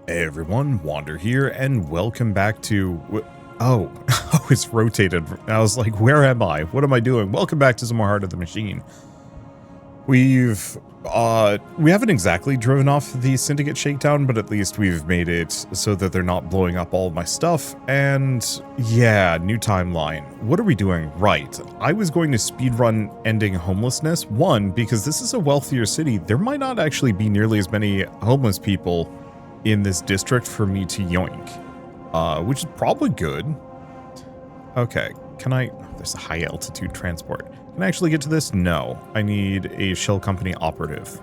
Hey everyone, Wander here, and welcome back to... Oh, oh, it's rotated. I was like, where am I? What am I doing? Welcome back to some more Heart of the Machine. We haven't exactly driven off the Syndicate shakedown, but at least we've made it so that they're not blowing up all of my stuff. And yeah, new timeline. What are we doing? Right. I was going to speedrun ending homelessness. One, because this is a wealthier city. There might not actually be nearly as many homeless people in this district for me to yoink, which is probably good. Okay, can I... There's a high altitude transport. Can I actually get to this? No. I need a shell company operative.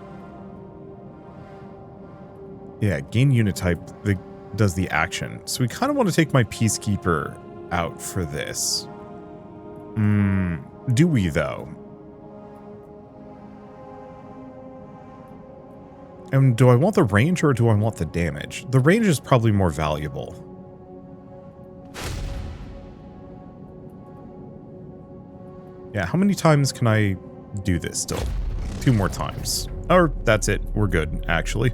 Yeah, gain unit type that does the action. So we kind of want to take my peacekeeper out for this. Do we though? And do I want the range or do I want the damage? The range is probably more valuable. Yeah, how many times can I do this still? 2 more times. Or that's it. We're good, actually.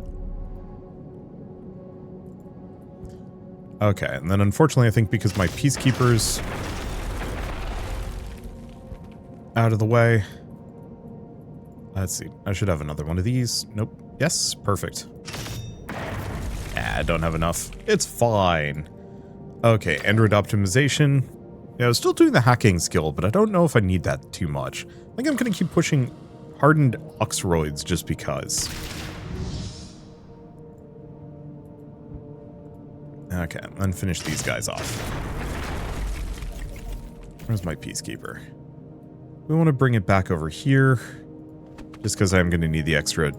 Okay, and then unfortunately I think because my peacekeeper's out of the way. Let's see. I should have another one of these. Nope. Yes, perfect. I don't have enough. It's fine. Okay, Android optimization. Yeah, I was still doing the hacking skill, but I don't know if I need that too much. I think I'm going to keep pushing hardened oxroids just because. Okay, then finish these guys off. Where's my peacekeeper? We want to bring it back over here, just because I'm going to need the extra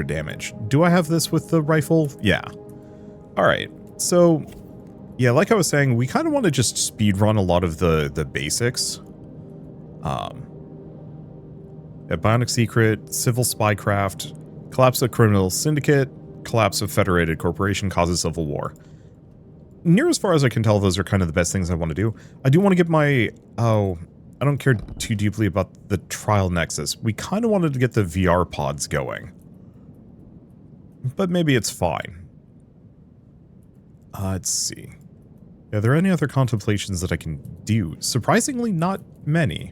damage. Do I have this with the rifle? Yeah. Alright, so yeah, like I was saying, we kind of want to just speedrun a lot of the basics. A bionic secret, civil spycraft, collapse of criminal syndicate, collapse of federated corporation causes civil war. Near as far as I can tell, those are kind of the best things I want to do. I do want to get my... Oh, I don't care too deeply about the trial nexus. We kind of wanted to get the VR pods going. But maybe it's fine. Let's see. Are there any other contemplations that I can do? Surprisingly, not many.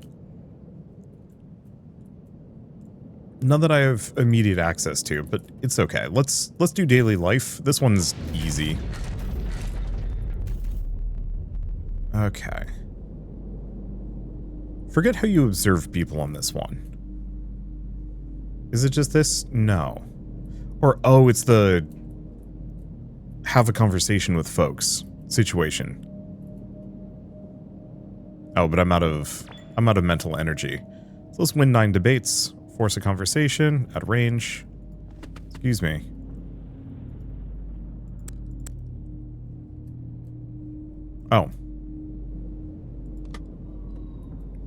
None that I have immediate access to, but it's okay. Let's do daily life. This one's easy. Okay. Forget how you observe people on this one. Is it just this? No. Or, oh, it's the have a conversation with folks situation. Oh, but I'm out of mental energy. So let's win 9 debates, force a conversation, at range. Excuse me. Oh.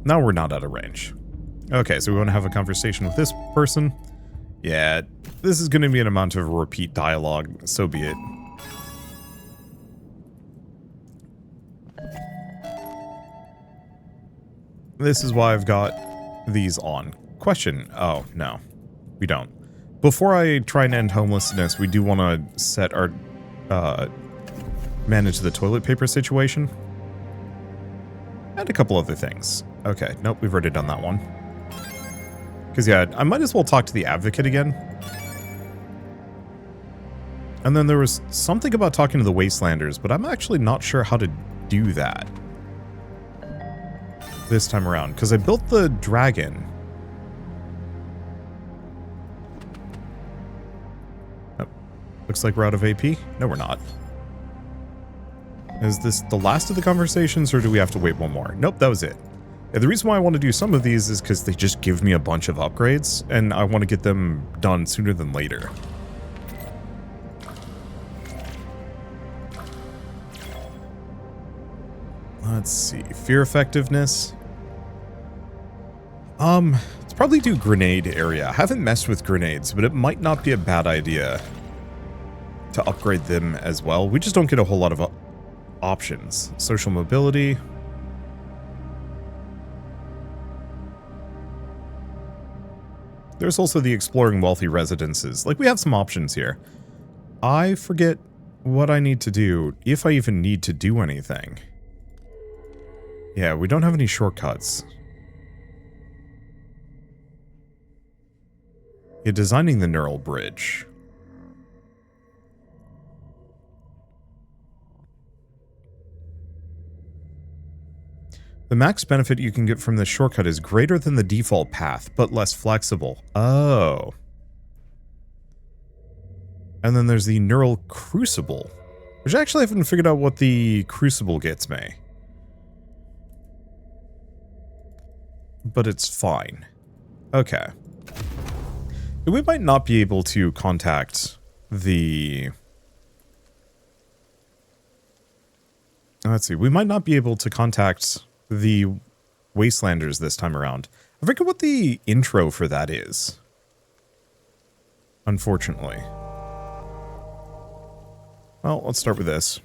Now we're not out of range. Okay, so we want to have a conversation with this person. Yeah, this is going to be an amount of repeat dialogue, so be it. This is why I've got these on. Question. Oh, no. We don't. Before I try and end homelessness, we do want to set our... manage the toilet paper situation. And a couple other things. Okay, nope, we've already done that one. Because, yeah, I might as well talk to the advocate again. And then there was something about talking to the Wastelanders, but I'm actually not sure how to do that this time around, because I built the dragon. Oh, looks like we're out of AP. No, we're not. Is this the last of the conversations, or do we have to wait one more? Nope, that was it. Yeah, the reason why I want to do some of these is because they just give me a bunch of upgrades, and I want to get them done sooner than later. Let's see. Fear effectiveness. Let's probably do grenade area. I haven't messed with grenades, but it might not be a bad idea to upgrade them as well. We just don't get a whole lot of options. Social mobility. There's also the exploring wealthy residences. Like, we have some options here. I forget what I need to do, if I even need to do anything. Yeah, we don't have any shortcuts. Yeah, designing the neural bridge. The max benefit you can get from this shortcut is greater than the default path, but less flexible. Oh. And then there's the neural crucible, which I actually haven't figured out what the crucible gets me. But it's fine. Okay. We might not be able to contact the... Let's see. We might not be able to contact the Wastelanders this time around. I forget what the intro for that is. Unfortunately. Well, let's start with this.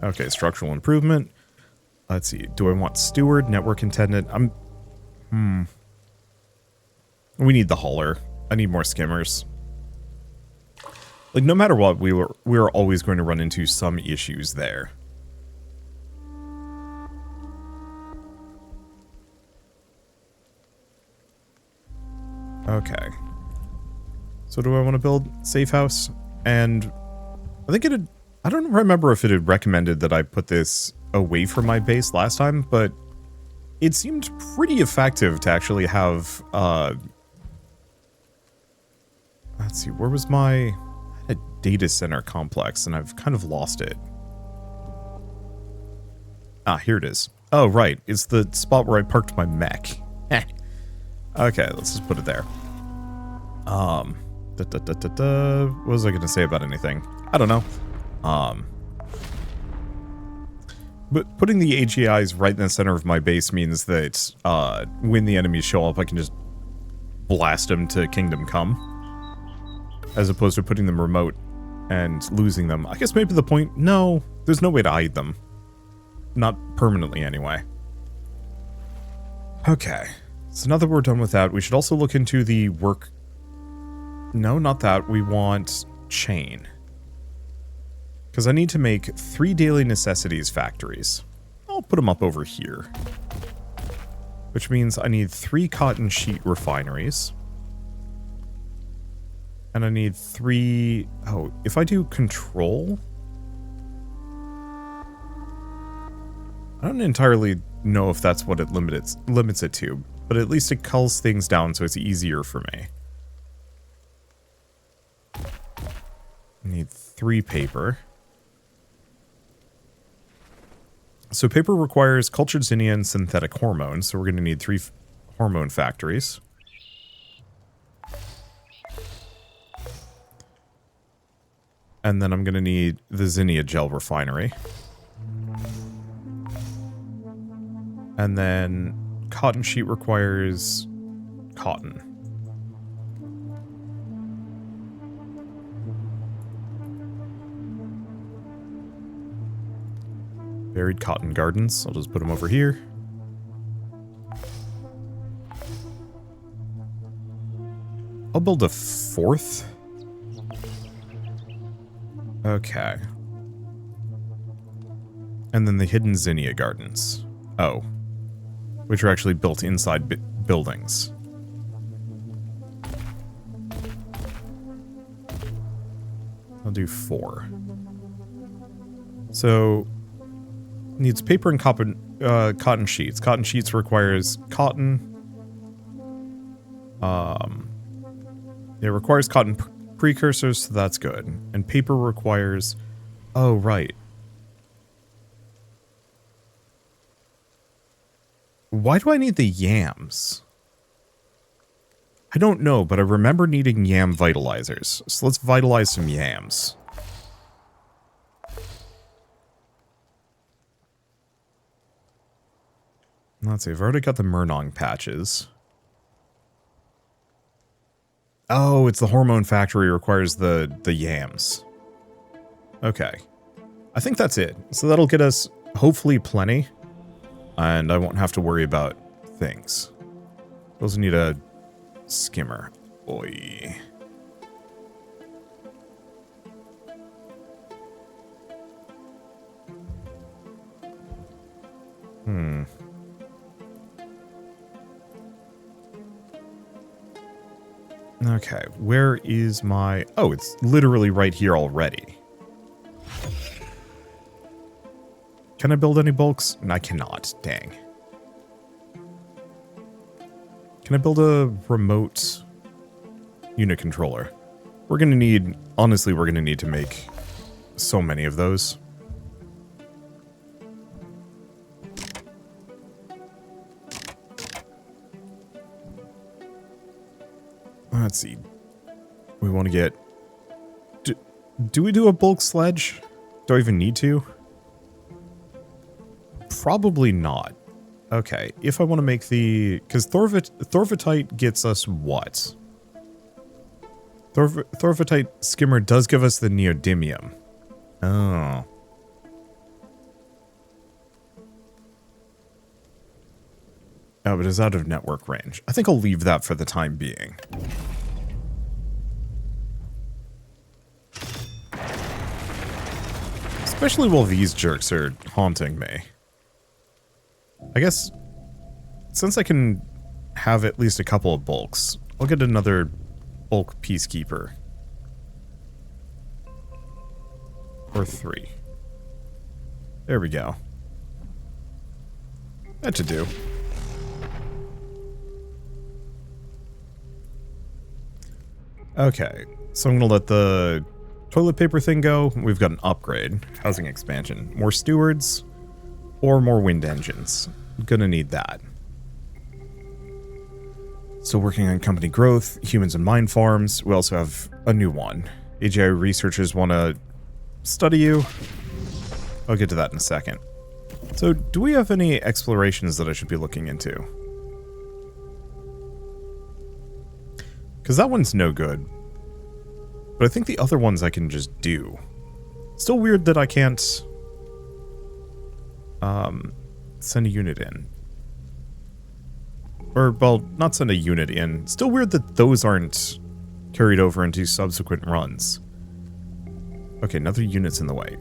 Okay, structural improvement. Let's see. Do I want steward, network attendant? We need the hauler. I need more skimmers. Like, no matter what, we were always going to run into some issues there. Okay. So do I want to build safe house? And I think it had... I don't remember if it had recommended that I put this away from my base last time, but it seemed pretty effective to actually have... let's see, where was my... a data center complex, and I've kind of lost it. Ah, here it is. Oh, right. It's the spot where I parked my mech. Okay, let's just put it there. What was I going to say about anything? I don't know. But putting the AGIs right in the center of my base means that when the enemies show up, I can just blast them to Kingdom Come. As opposed to putting them remote and losing them. I guess maybe the point... No, there's no way to hide them. Not permanently, anyway. Okay. So now that we're done with that, we should also look into the work... No, not that. We want chain. Because I need to make 3 daily necessities factories. I'll put them up over here. Which means I need 3 cotton sheet refineries. And I need 3... Oh, if I do control... I don't entirely know if that's what it limits it to, but at least it culls things down so it's easier for me. I need 3 paper. So paper requires cultured zinnia and synthetic hormones, so we're going to need 3 hormone factories. And then I'm going to need the zinnia gel refinery. And then cotton sheet requires cotton. Buried cotton gardens. I'll just put them over here. I'll build a 4th. Okay. And then the hidden zinnia gardens. Oh. Which are actually built inside buildings. I'll do 4. So, needs paper and cotton sheets. Cotton sheets requires cotton. It requires cotton precursors, so that's good. And paper requires... Oh, right. Why do I need the yams? I don't know, but I remember needing yam vitalizers. So let's vitalize some yams. Let's see, I've already got the Murnong patches. Oh, it's the hormone factory requires the yams. Okay. I think that's it. So that'll get us, hopefully, plenty. And I won't have to worry about things. Also need a skimmer. Oi. Okay, where is my... Oh, it's literally right here already. Can I build any bulks? I cannot. Dang. Can I build a remote unit controller? We're going to need... Honestly, we're going to need to make so many of those. Let's see. We want to get... Do we do a bulk sledge? Do I even need to? Probably not. Okay, if I want to make the... Because Thorvitite gets us what? Thorvitite skimmer does give us the neodymium. Oh. Oh, but it's out of network range. I think I'll leave that for the time being. Especially while these jerks are haunting me. I guess, since I can have at least a couple of bulks, I'll get another bulk peacekeeper. Or 3. There we go. That should do. Okay, so I'm going to let the toilet paper thing go. We've got an upgrade. Housing expansion. More stewards or more wind engines. Gonna need that. Still working on company growth, humans and mine farms. We also have a new one. AGI researchers want to study you. I'll get to that in a second. So, do we have any explorations that I should be looking into? Because that one's no good. But I think the other ones I can just do. Still weird that I can't send a unit in. Or, well, not send a unit in. Still weird that those aren't carried over into subsequent runs. Okay, another unit's in the way.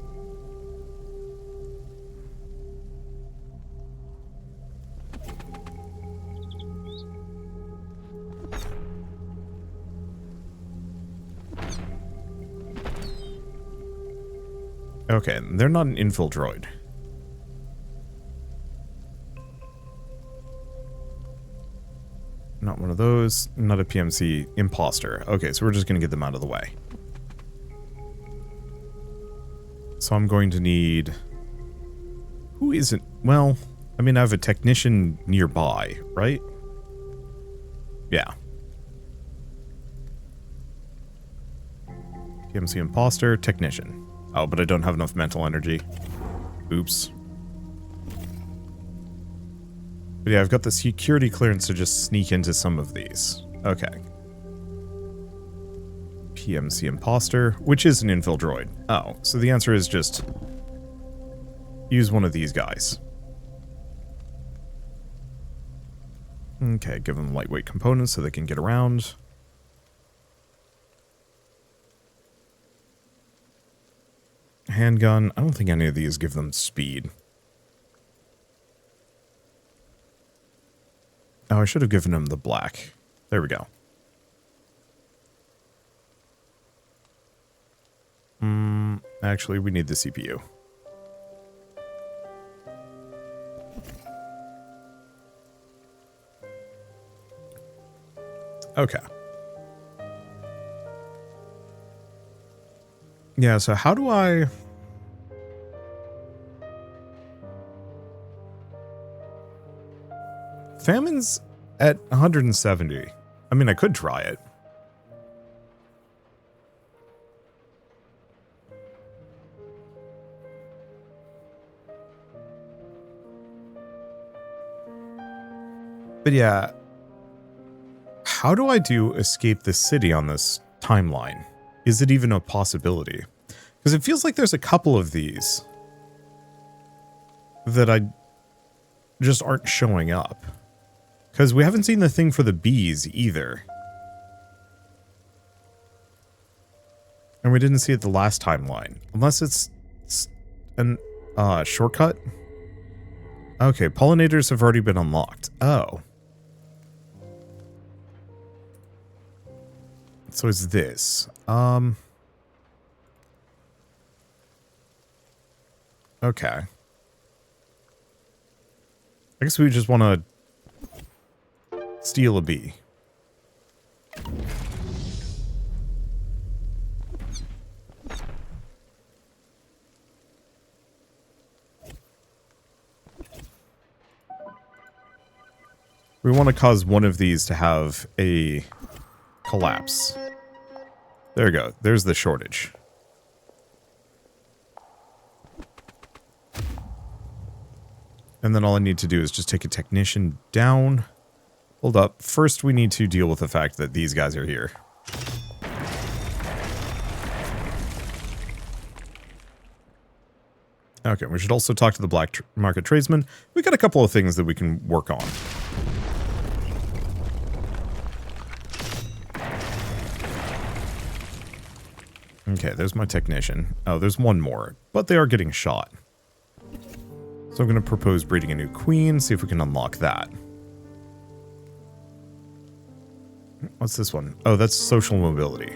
Okay, they're not an infiltration. Not one of those. Not a PMC imposter. Okay, so we're just going to get them out of the way. So I'm going to need... Who isn't... Well, I mean, I have a technician nearby, right? Yeah. PMC imposter, technician. Oh, but I don't have enough mental energy. Oops. But yeah, I've got the security clearance to just sneak into some of these. Okay. PMC imposter, which is an infil droid. Oh, so the answer is just use one of these guys. Okay, give them lightweight components so they can get around. Handgun. I don't think any of these give them speed. Oh, I should have given him the black. There we go. Actually, we need the CPU. Okay. Yeah, so how do I... Famine's at 170. I mean, I could try it. But yeah, how do I do escape the city on this timeline? Is it even a possibility? Because it feels like there's a couple of these that I just aren't showing up. Because we haven't seen the thing for the bees either. And we didn't see it the last timeline. Unless it's an shortcut? Okay, pollinators have already been unlocked. Oh. So it's this. Okay. I guess we just want to steal a bee. We want to cause one of these to have a collapse. There we go. There's the shortage. And then all I need to do is just take a technician down. Hold up. First, we need to deal with the fact that these guys are here. Okay, we should also talk to the black market tradesman. We got a couple of things that we can work on. Okay, there's my technician. Oh, there's one more, but they are getting shot. So I'm going to propose breeding a new queen, see if we can unlock that. What's this one? Oh, that's social mobility.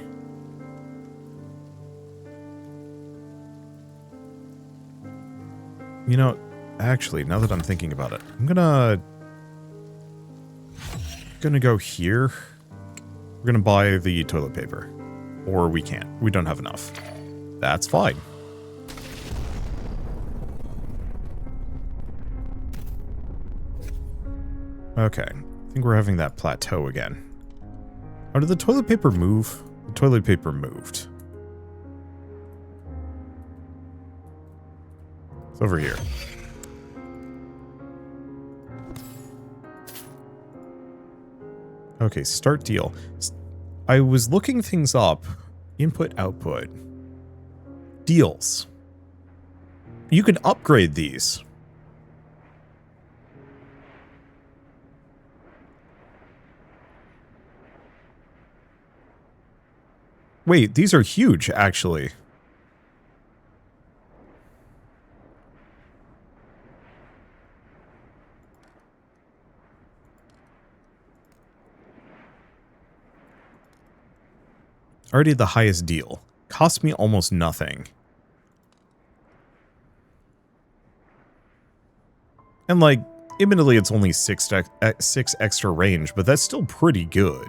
You know, actually, now that I'm thinking about it, I'm gonna go here. We're gonna buy the toilet paper. Or we can't. We don't have enough. That's fine. Okay. I think we're having that plateau again. Oh, did the toilet paper move? The toilet paper moved. It's over here. Okay, start deal. I was looking things up. Input, output. Deals. You can upgrade these. Wait, these are huge, actually. Already the highest deal. Cost me almost nothing. And like, admittedly it's only 6 extra range, but that's still pretty good.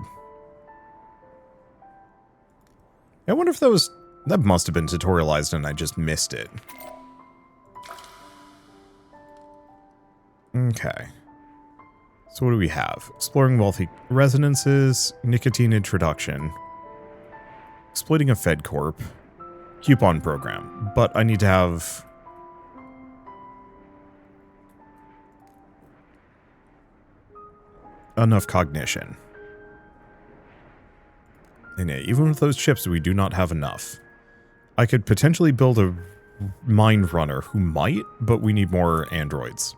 I wonder if that must have been tutorialized and I just missed it. Okay. So what do we have? Exploring wealthy residences, nicotine introduction, exploiting a Fed Corp, coupon program, but I need to have enough cognition. And yeah, even with those chips, we do not have enough. I could potentially build a mind runner who might, but we need more androids.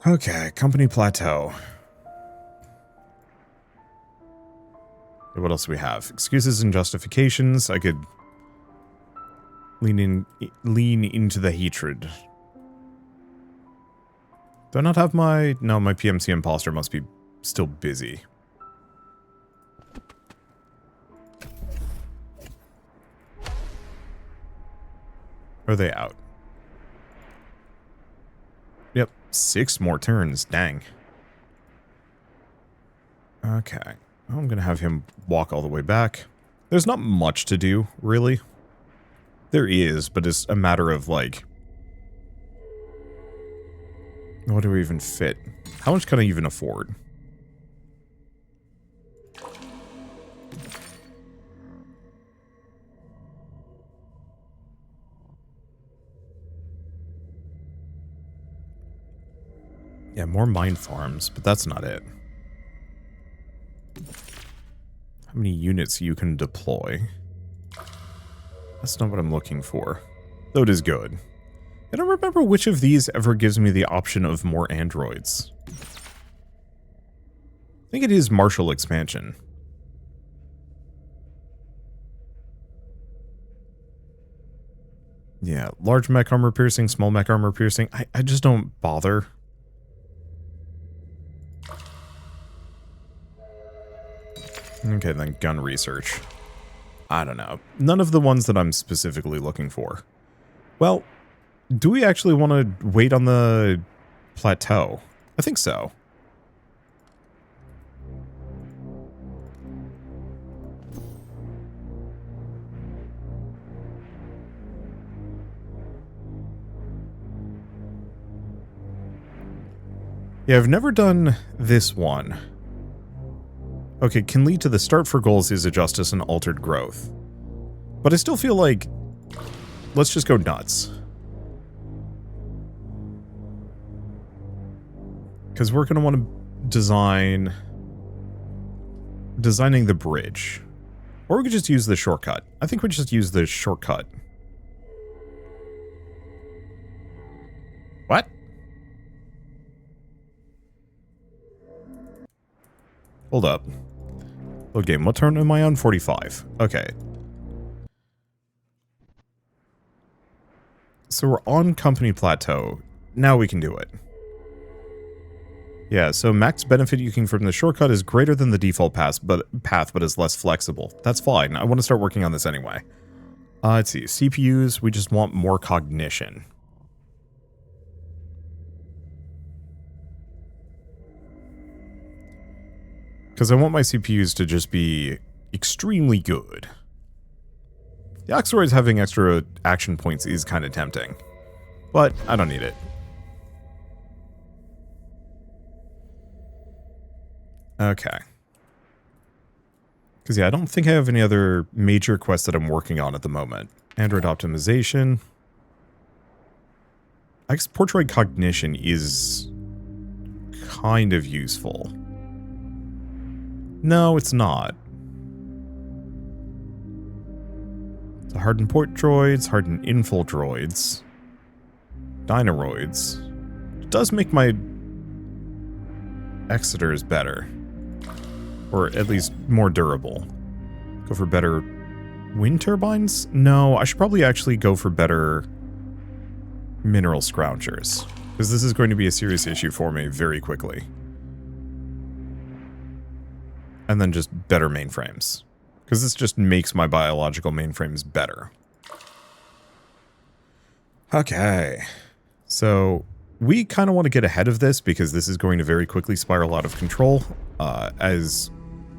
Okay, company plateau. What else do we have? Excuses and justifications. I could lean into the hatred. Do I not have my... No, my PMC imposter must be still busy. Are they out? Yep, 6 more turns. Dang. Okay. I'm going to have him walk all the way back. There's not much to do, really. There is, but it's a matter of, like... What do we even fit? How much can I even afford? Yeah, more mine farms, but that's not it. How many units you can deploy? That's not what I'm looking for. Though it is good. I don't remember which of these ever gives me the option of more androids. I think it is Martial Expansion. Yeah, large mech armor piercing, small mech armor piercing. I just don't bother. Okay, then gun research. I don't know. None of the ones that I'm specifically looking for. Well, do we actually want to wait on the plateau? I think so. Yeah, I've never done this one. Okay, can lead to the start for goals is a justice and altered growth. But I still feel like, let's just go nuts. Because we're going to want to designing the bridge. Or we could just use the shortcut. I think we just use the shortcut. What? Hold up. Load game, what turn am I on? 45. Okay. So we're on Company Plateau. Now we can do it. Yeah, so max benefit you can from the shortcut is greater than the default path, but is less flexible. That's fine. I want to start working on this anyway. Let's see. CPUs, we just want more cognition. Because I want my CPUs to just be extremely good. The Oxoroids having extra action points is kind of tempting. But I don't need it. Okay. Because yeah, I don't think I have any other major quests that I'm working on at the moment. Android optimization. I guess Portroid cognition is kind of useful. No, it's not. So hardened port droids, hardened infil droids, dynoroids. It does make my Exeters better. Or at least more durable. Go for better wind turbines? No, I should probably actually go for better mineral scroungers. Because this is going to be a serious issue for me very quickly. And then just better mainframes. Because this just makes my biological mainframes better. Okay. So, we kind of want to get ahead of this because this is going to very quickly spiral out of control. As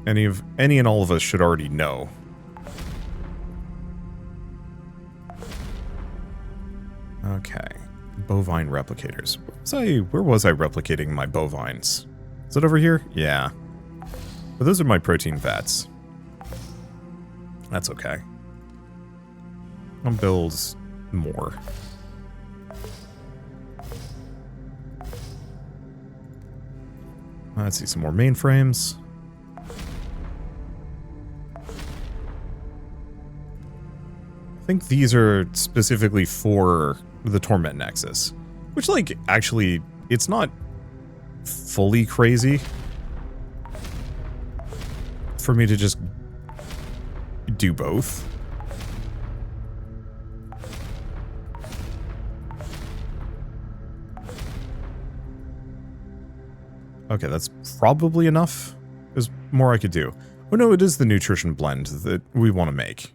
any and all of us should already know. Okay. Bovine replicators. Where was I replicating my bovines? Is it over here? Yeah. But those are my protein fats. That's okay. I'll build more. Let's see, some more mainframes. I think these are specifically for the Torment Nexus. Which, like, actually, it's not fully crazy for me to just do both. Okay, that's probably enough. There's more I could do. Oh no, it is the nutrition blend that we want to make.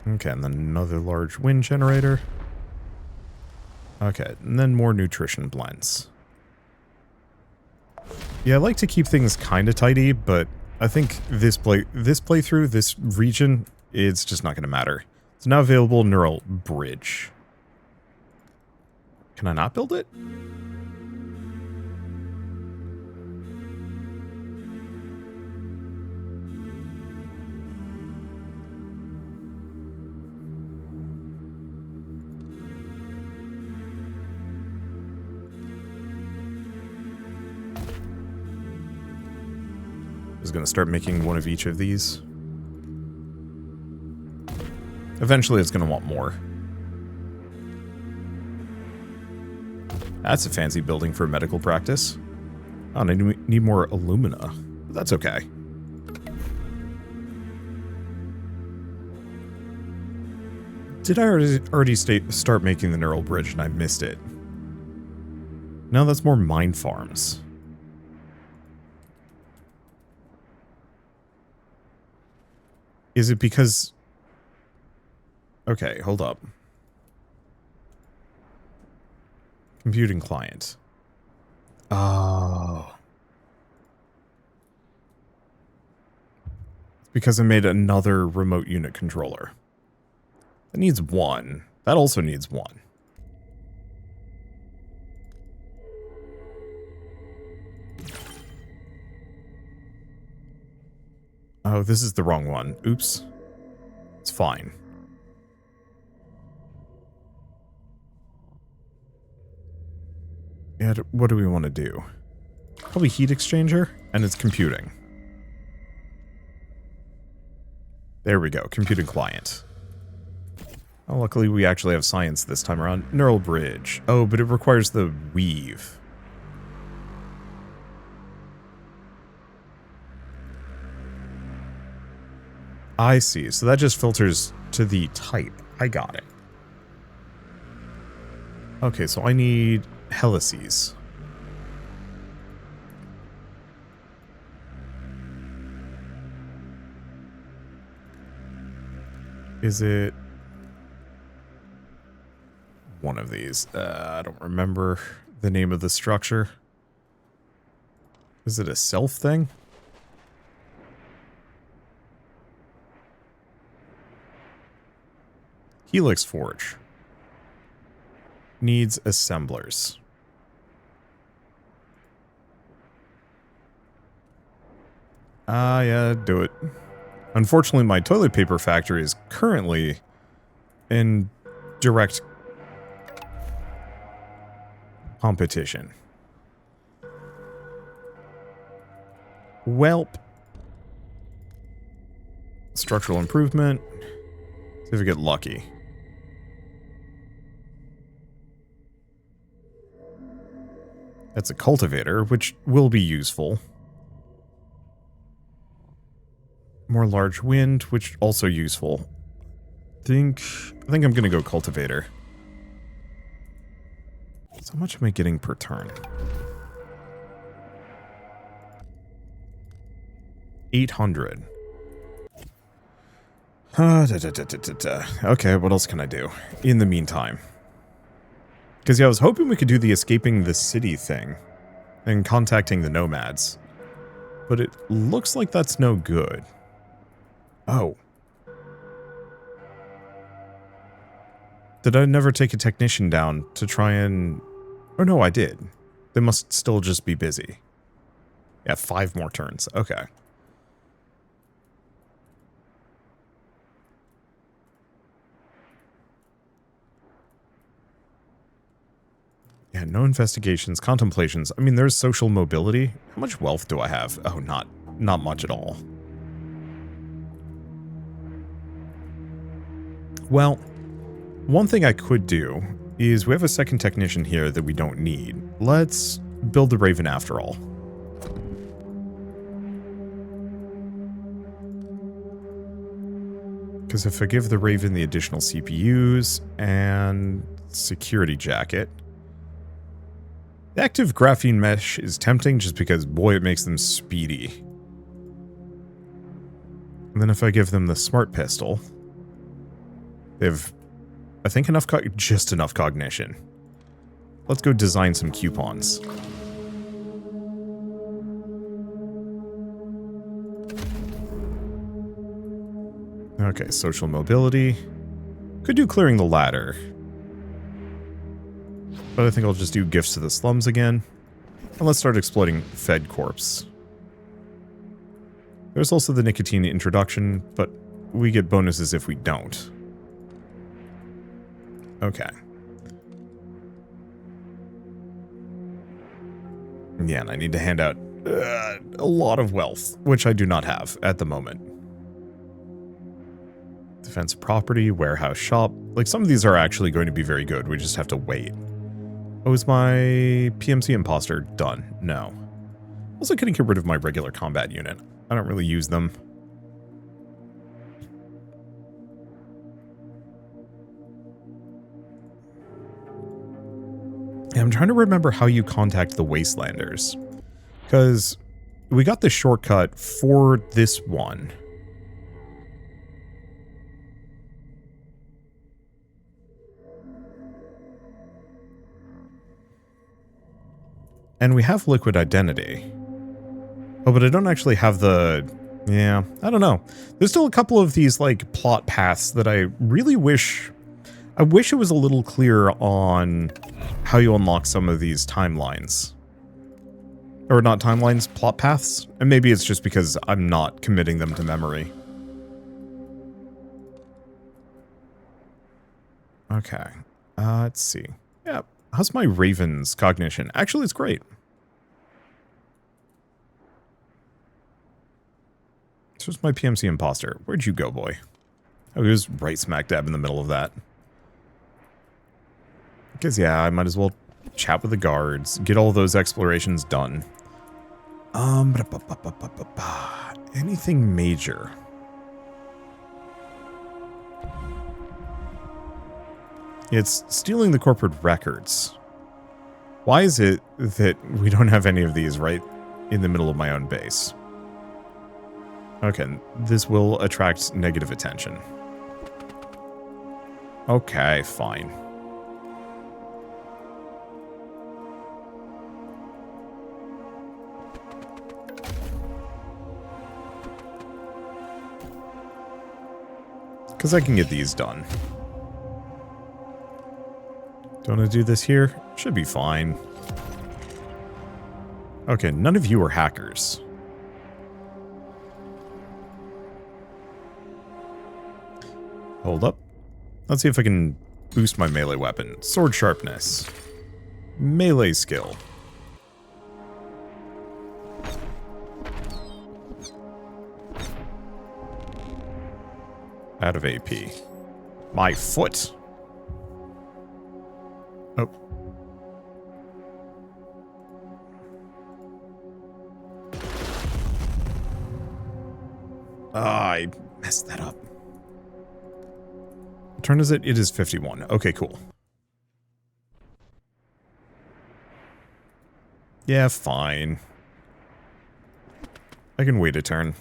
Okay, and then another large wind generator. Okay, and then more nutrition blends. Yeah, I like to keep things kind of tidy, but I think this playthrough, this region, it's just not going to matter. It's now available neural bridge. Can I not build it? I was going to start making one of each of these. Eventually it's going to want more. That's a fancy building for medical practice. Oh, and I need more alumina. But that's okay. Did I already start making the neural bridge and I missed it? No, that's more mine farms. Is it because... Okay, hold up. Computing client. Oh. It's because I made another remote unit controller. That needs one. That also needs one. Oh, this is the wrong one. Oops. It's fine. Yeah, what do we want to do? Probably heat exchanger, and it's computing. There we go, computing client. Oh, luckily we actually have science this time around. Neural bridge. Oh, but it requires the weave. I see, so that just filters to the type. I got it. Okay, so I need helices. Is it one of these? I don't remember the name of the structure. Is it a self thing? Helix Forge. Needs assemblers. Ah, yeah, do it. Unfortunately, my toilet paper factory is currently in direct competition. Welp. Structural improvement. See if we get lucky. That's a cultivator, which will be useful. More large wind, which also useful. I think I'm gonna go cultivator. So how much am I getting per turn? 800. Okay, what else can I do in the meantime? Because, yeah, I was hoping we could do the escaping the city thing and contacting the nomads. But it looks like that's no good. Oh. Did I never take a technician down to try and... Oh, no, I did. They must still just be busy. Yeah, 5 more turns. Okay. Yeah, no investigations, contemplations. I mean, there's social mobility. How much wealth do I have? Oh, not much at all. Well, one thing I could do is we have a second technician here that we don't need. Let's build the Raven after all. Because if I give the Raven the additional CPUs and security jacket, the active graphene mesh is tempting just because, boy, it makes them speedy. And then if I give them the smart pistol, they have, I think, just enough cognition. Let's go design some coupons. Okay, social mobility. Could do clearing the ladder. But I think I'll just do gifts to the slums again. And let's start exploiting Fed Corpse. There's also the nicotine introduction, but we get bonuses if we don't. Okay. Yeah, and I need to hand out a lot of wealth, which I do not have at the moment. Defense property, warehouse shop. Like, some of these are actually going to be very good. We just have to wait. Oh, is my PMC imposter done? No. Also, couldn't get rid of my regular combat unit. I don't really use them. Yeah, I'm trying to remember how you contact the Wastelanders. Because we got the shortcut for this one. And we have liquid identity. Oh, but I don't actually have the... Yeah, I don't know. There's still a couple of these, like, plot paths that I really wish... I wish it was a little clearer on how you unlock some of these timelines. Or not timelines, plot paths. And maybe it's just because I'm not committing them to memory. Okay. Let's see. Yeah. How's my Raven's cognition? Actually, it's great. This was my PMC imposter. Where'd you go, boy? Oh, he was right smack dab in the middle of that. Because, yeah, I might as well chat with the guards. Get all those explorations done. Anything major? It's stealing the corporate records. Why is it that we don't have any of these right in the middle of my own base? Okay, this will attract negative attention. Okay, fine. Because I can get these done. Don't want to do this here? Should be fine. Okay, none of you are hackers. Hold up. Let's see if I can boost my melee weapon. Sword sharpness. Melee skill. Out of AP. My foot. Oh. I messed that up. What turn is it? It is 51. Okay, cool. Yeah, fine. I can wait a turn.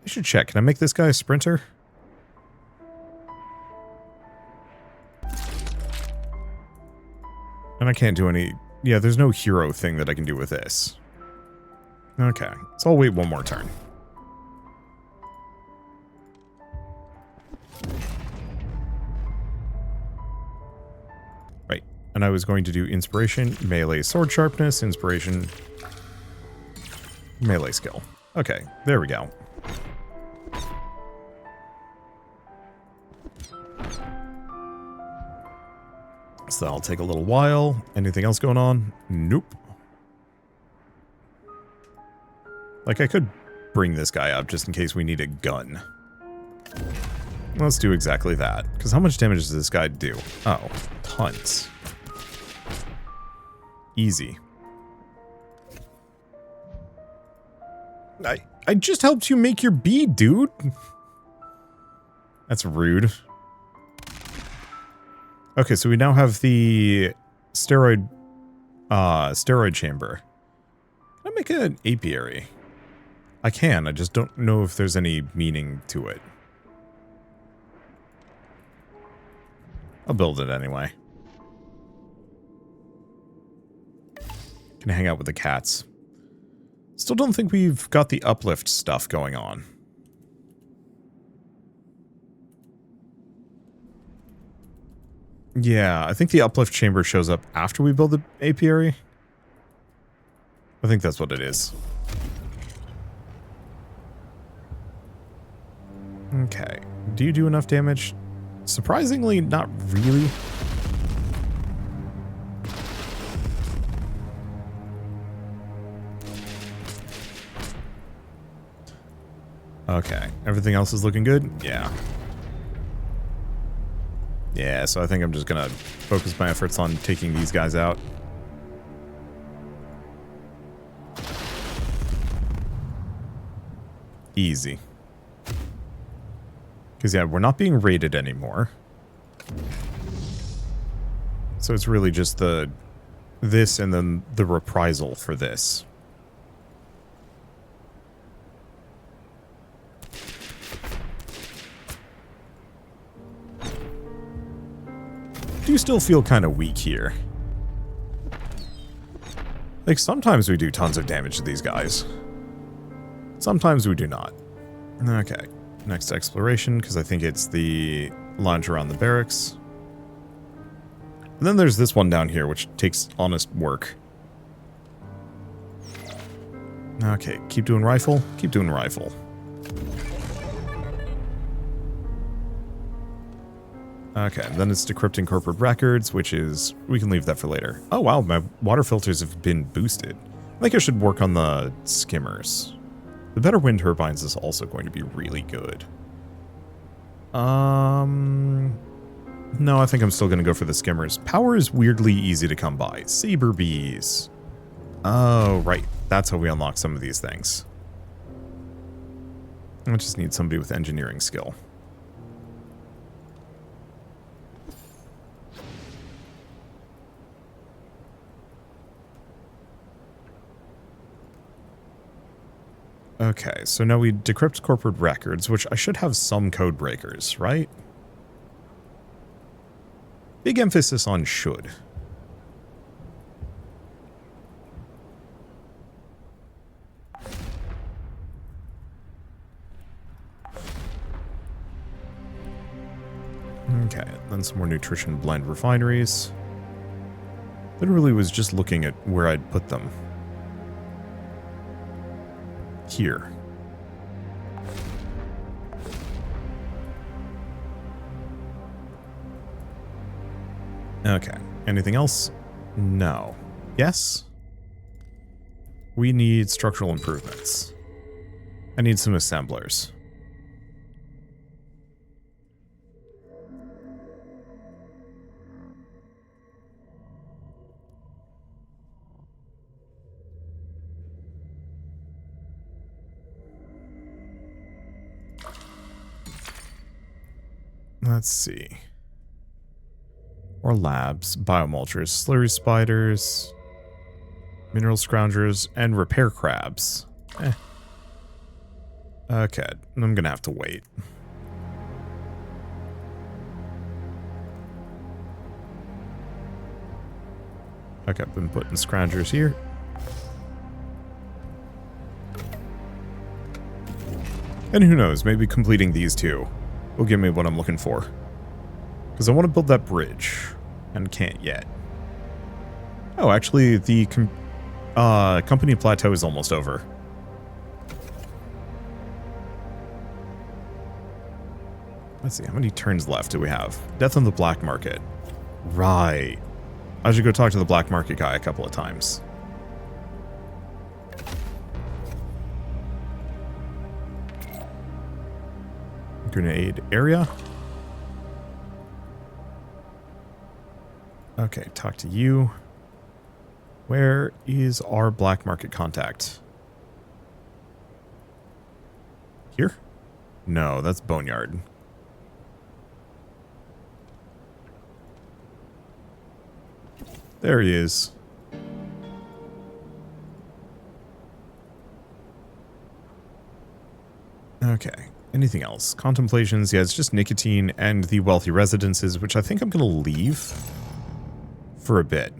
I should check. Can I make this guy a sprinter? And I can't do any... Yeah, there's no hero thing that I can do with this. Okay, so I'll wait one more turn. Right, and I was going to do inspiration, melee sword sharpness, inspiration, melee skill. Okay, there we go. So that'll take a little while. Anything else going on? Nope. Like, I could bring this guy up just in case we need a gun. Let's do exactly that. Because how much damage does this guy do? Oh, tons. Easy. I just helped you make your bead, dude. That's rude. Okay, so we now have the steroid chamber. Can I make an apiary? I can, I just don't know if there's any meaning to it. I'll build it anyway. Can hang out with the cats. Still don't think we've got the uplift stuff going on. Yeah, I think the uplift chamber shows up after we build the apiary. I think that's what it is. Okay. Do you do enough damage? Surprisingly, not really. Okay. Everything else is looking good? Yeah. Yeah, so I think I'm just gonna focus my efforts on taking these guys out. Easy. Because, yeah, we're not being raided anymore. So it's really just this and then the reprisal for this. Do still feel kind of weak here. Like, sometimes we do tons of damage to these guys. Sometimes we do not. Okay. Next exploration, because I think it's the lounge around the barracks. And then there's this one down here, which takes honest work. Okay, keep doing rifle. Keep doing rifle. Okay, then it's decrypting corporate records, which is... we can leave that for later. Oh wow, my water filters have been boosted. I think I should work on the skimmers. The better wind turbines is also going to be really good. No, I think I'm still going to go for the skimmers. Power is weirdly easy to come by. Saber bees. Oh, right. That's how we unlock some of these things. I just need somebody with engineering skill. Okay, so now we decrypt corporate records, which I should have some code breakers, right? Big emphasis on should. Okay, then some more nutrition blend refineries. Literally was just looking at where I'd put them. Here. Okay. Anything else? No. Yes? We need structural improvements. I need some assemblers. Let's see. Or labs, biomultures, slurry spiders, mineral scroungers, and repair crabs. Okay, I'm gonna have to wait. Okay, I've been putting scroungers here. And who knows, maybe completing these two will give me what I'm looking for. Because I want to build that bridge, and can't yet. Oh, actually, the company plateau is almost over. Let's see, how many turns left do we have? Death on the black market. Right. I should go talk to the black market guy a couple of times. Grenade area. Okay, talk to you. Where is our black market contact? Here? No, that's Boneyard. There he is. Okay. Anything else? Contemplations, yeah, it's just nicotine and the wealthy residences, which I think I'm going to leave for a bit.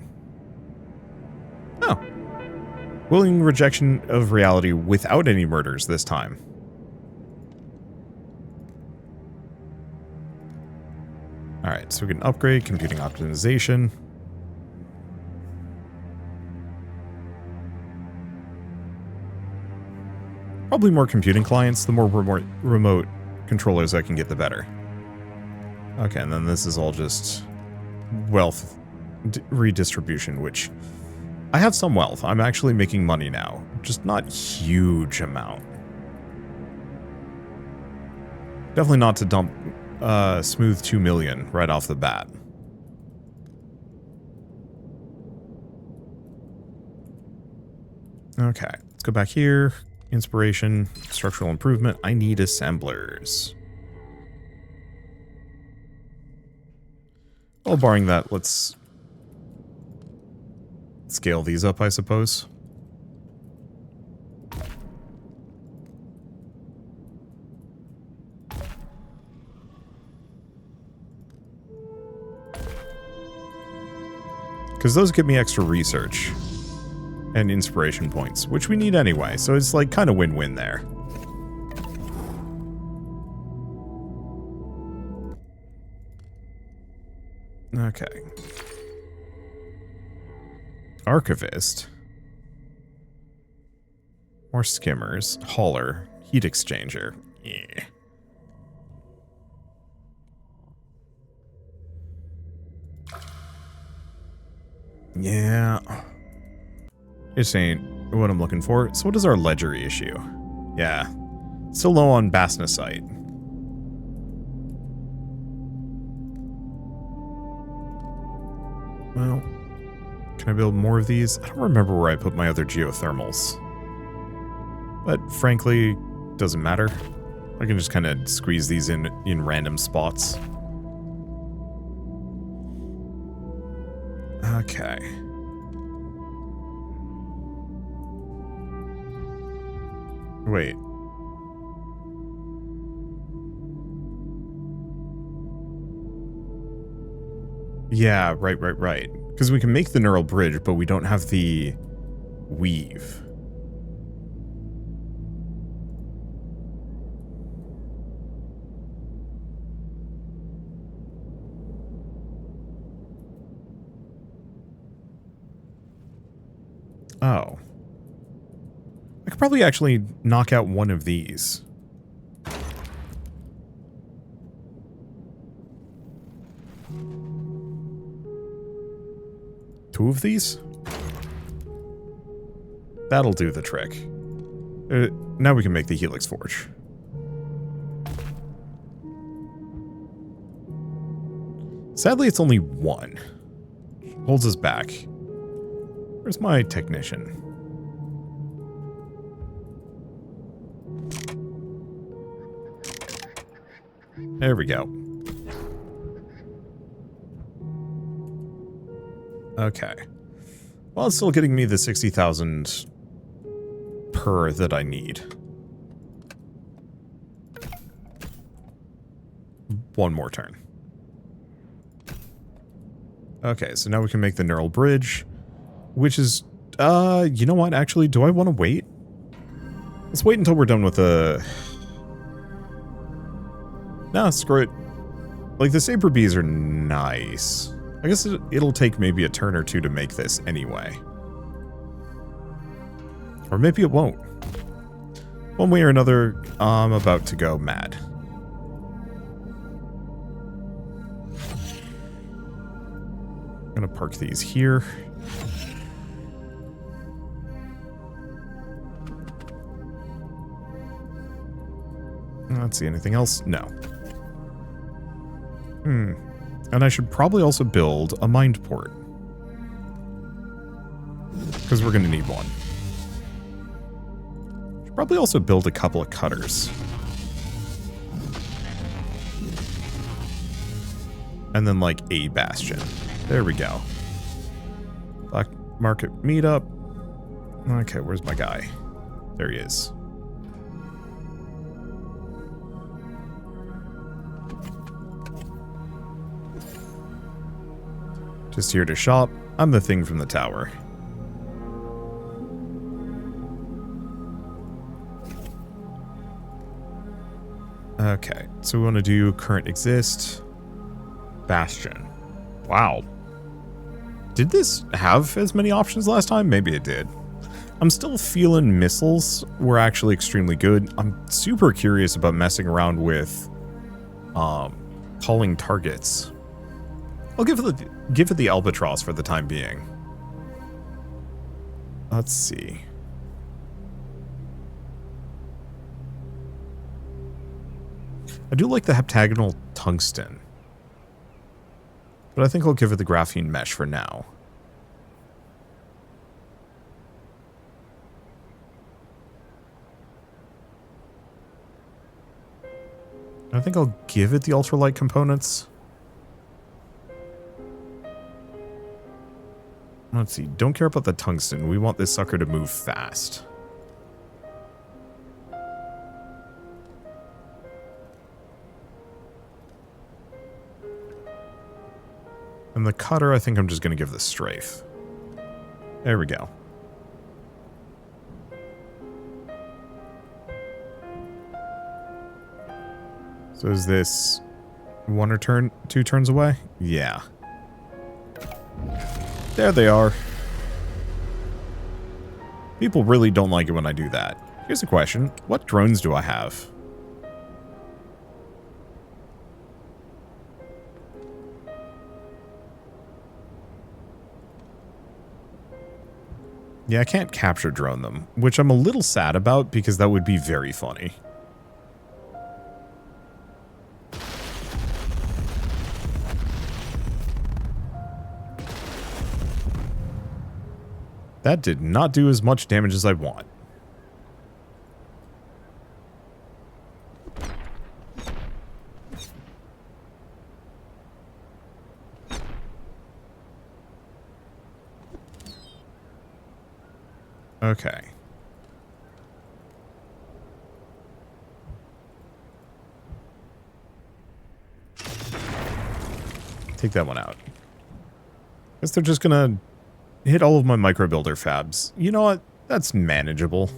Oh. Willing rejection of reality without any murders this time. Alright, so we can upgrade computing optimization. Probably more computing clients. The more remote controllers I can get, the better. Okay, and then this is all just wealth redistribution, which I have some wealth. I'm actually making money now, just not huge amount. Definitely not to dump smooth 2 million right off the bat. Okay, let's go back here. Inspiration, structural improvement. I need assemblers. Well, barring that, let's scale these up, I suppose. Because those give me extra research and inspiration points, which we need anyway, so it's like kind of win-win there. Okay. Archivist. More skimmers. Hauler. Heat exchanger. Yeah. Yeah. This ain't what I'm looking for. So what is our ledger issue? Yeah. Still low on Basnasite. Well, can I build more of these? I don't remember where I put my other geothermals. But frankly, doesn't matter. I can just kind of squeeze these in random spots. Okay. Wait. Yeah, right. Because we can make the neural bridge, but we don't have the weave. Oh. I could probably actually knock out one of these. Two of these? That'll do the trick. Now we can make the Helix Forge. Sadly, it's only one. Holds us back. Where's my technician? There we go. Okay. Well, it's still getting me the 60,000 per that I need. One more turn. Okay, so now we can make the neural bridge, which is, you know what, actually, do I want to wait? Let's wait until we're done with the... Nah, screw it. Like, the Saber Bees are nice. I guess it'll take maybe a turn or two to make this anyway. Or maybe it won't. One way or another, I'm about to go mad. I'm gonna park these here. Let's see, anything else? No. And I should probably also build a mind port. Because we're going to need one. Should probably also build a couple of cutters. And then like a bastion. There we go. Black market meetup. Okay, where's my guy? There he is. Just here to shop. I'm the thing from the tower. Okay, so we want to do current exist. Bastion. Wow. Did this have as many options last time? Maybe it did. I'm still feeling missiles were actually extremely good. I'm super curious about messing around with calling targets. I'll give it the albatross for the time being. Let's see. I do like the heptagonal tungsten. But I think I'll give it the graphene mesh for now. I think I'll give it the ultralight components. Let's see. Don't care about the tungsten. We want this sucker to move fast. And the cutter, I think I'm just going to give the strafe. There we go. So is this one or two turns away? Yeah. There they are. People really don't like it when I do that. Here's a question. What drones do I have? Yeah, I can't capture drone them, which I'm a little sad about because that would be very funny. That did not do as much damage as I want. Okay. Take that one out. Guess they're just gonna hit all of my micro builder fabs. You know what? That's manageable.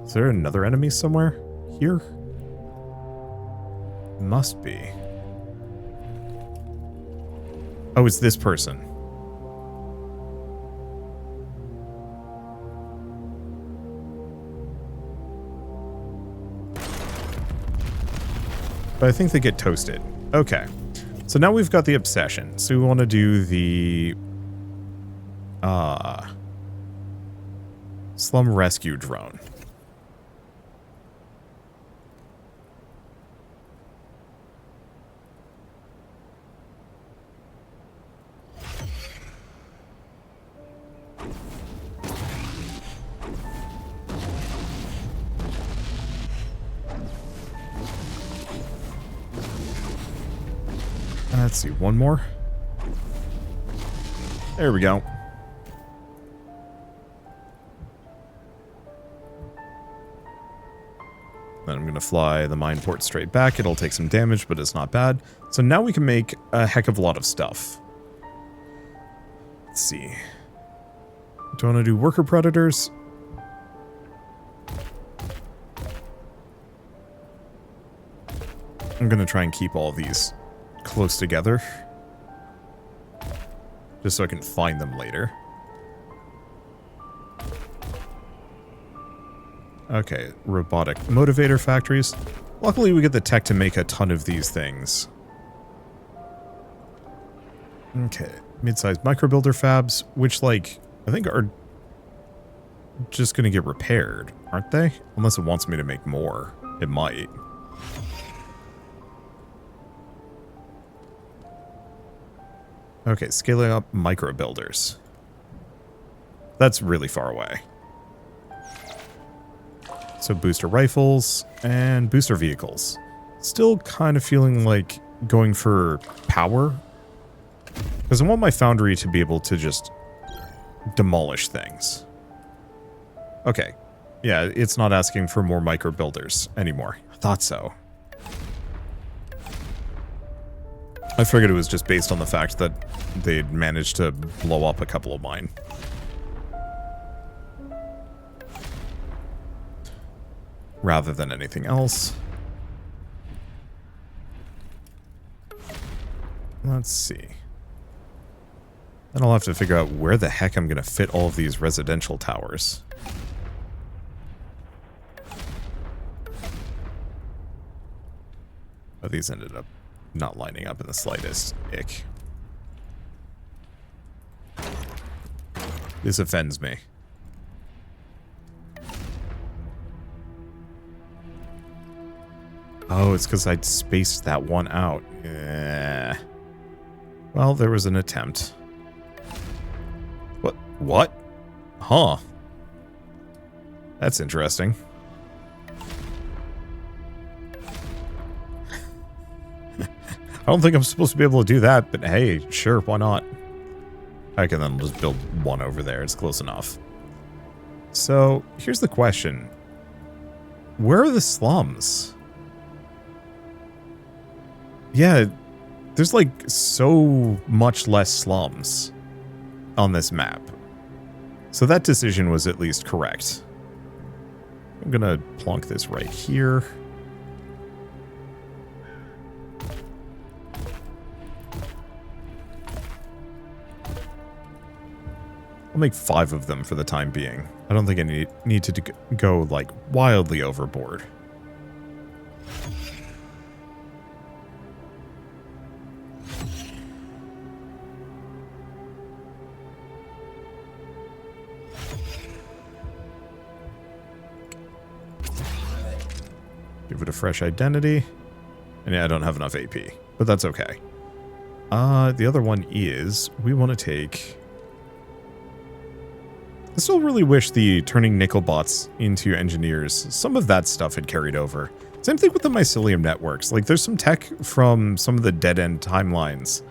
Is there another enemy somewhere? Here? Must be. Oh, it's this person. But I think they get toasted. Okay. So now we've got the obsession. So we want to do the Slum rescue drone. Let's see, one more. There we go. Then I'm going to fly the mine port straight back. It'll take some damage, but it's not bad. So now we can make a heck of a lot of stuff. Let's see. Do I want to do worker predators? I'm going to try and keep all of these close together, just so I can find them later. Okay, robotic motivator factories. Luckily we get the tech to make a ton of these things. Okay, mid-sized microbuilder fabs, which, like, I think are just gonna get repaired, aren't they? Unless it wants me to make more. It might. Okay, scaling up micro builders. That's really far away. So booster rifles and booster vehicles. Still kind of feeling like going for power. Because I want my foundry to be able to just demolish things. Okay. Yeah, it's not asking for more micro builders anymore. I thought so. I figured it was just based on the fact that they'd managed to blow up a couple of mine. Rather than anything else. Let's see. Then I'll have to figure out where the heck I'm going to fit all of these residential towers. Oh, these ended up not lining up in the slightest. Ick. This offends me. Oh, it's because I'd spaced that one out. Yeah. Well, there was an attempt. What? What? Huh. That's interesting. I don't think I'm supposed to be able to do that, but hey, sure, why not? I can then just build one over there. It's close enough. So, here's the question. Where are the slums? Yeah, there's like so much less slums on this map. So that decision was at least correct. I'm gonna plonk this right here. I'll make 5 of them for the time being. I don't think I need to go, like, wildly overboard. Give it a fresh identity. And yeah, I don't have enough AP, but that's okay. The other one is, we want to take... I still really wish the turning nickel bots into engineers, some of that stuff had carried over. Same thing with the mycelium networks. Like, there's some tech from some of the dead-end timelines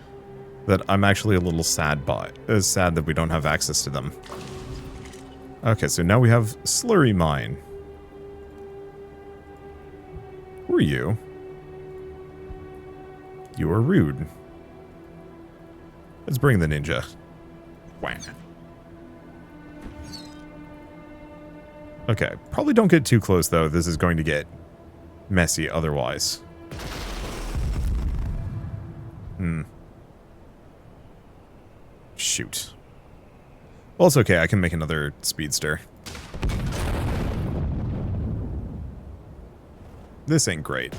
that I'm actually a little sad by. Sad that we don't have access to them. Okay, so now we have Slurry Mine. Who are you? You are rude. Let's bring the ninja. Wham. Okay, probably don't get too close, though. This is going to get messy otherwise. Shoot. Well, it's okay. I can make another speedster. This ain't great.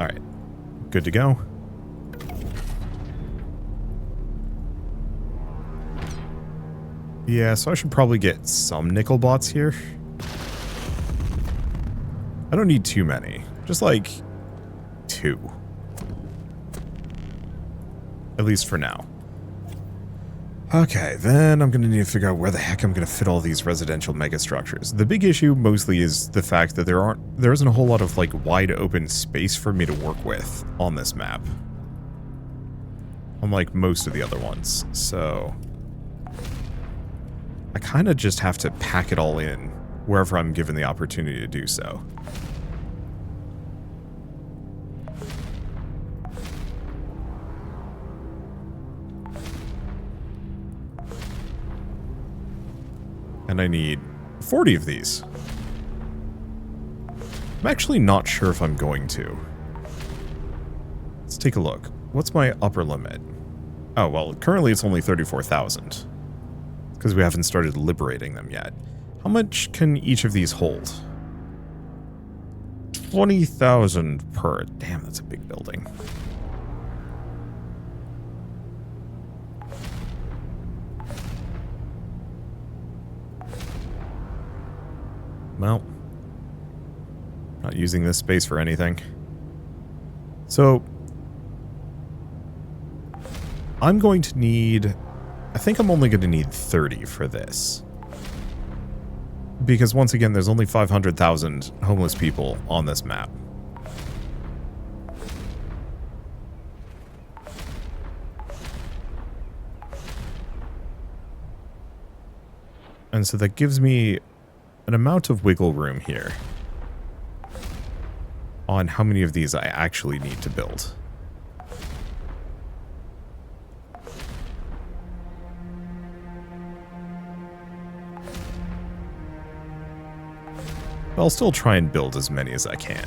Alright, good to go. Yeah, so I should probably get some nickel bots here. I don't need too many, just like 2. At least for now. Okay, then I'm going to need to figure out where the heck I'm going to fit all these residential megastructures. The big issue mostly is the fact that there isn't a whole lot of like wide open space for me to work with on this map. Unlike most of the other ones, so I kind of just have to pack it all in wherever I'm given the opportunity to do so. And I need 40 of these. I'm actually not sure if I'm going to. Let's take a look. What's my upper limit? Oh, well, currently it's only 34,000. Because we haven't started liberating them yet. How much can each of these hold? 20,000 per. Damn, that's a big building. Well, not using this space for anything. So, I'm going to need... I think I'm only going to need 30 for this. Because once again, there's only 500,000 homeless people on this map. And so that gives me an amount of wiggle room here on how many of these I actually need to build. I'll still try and build as many as I can.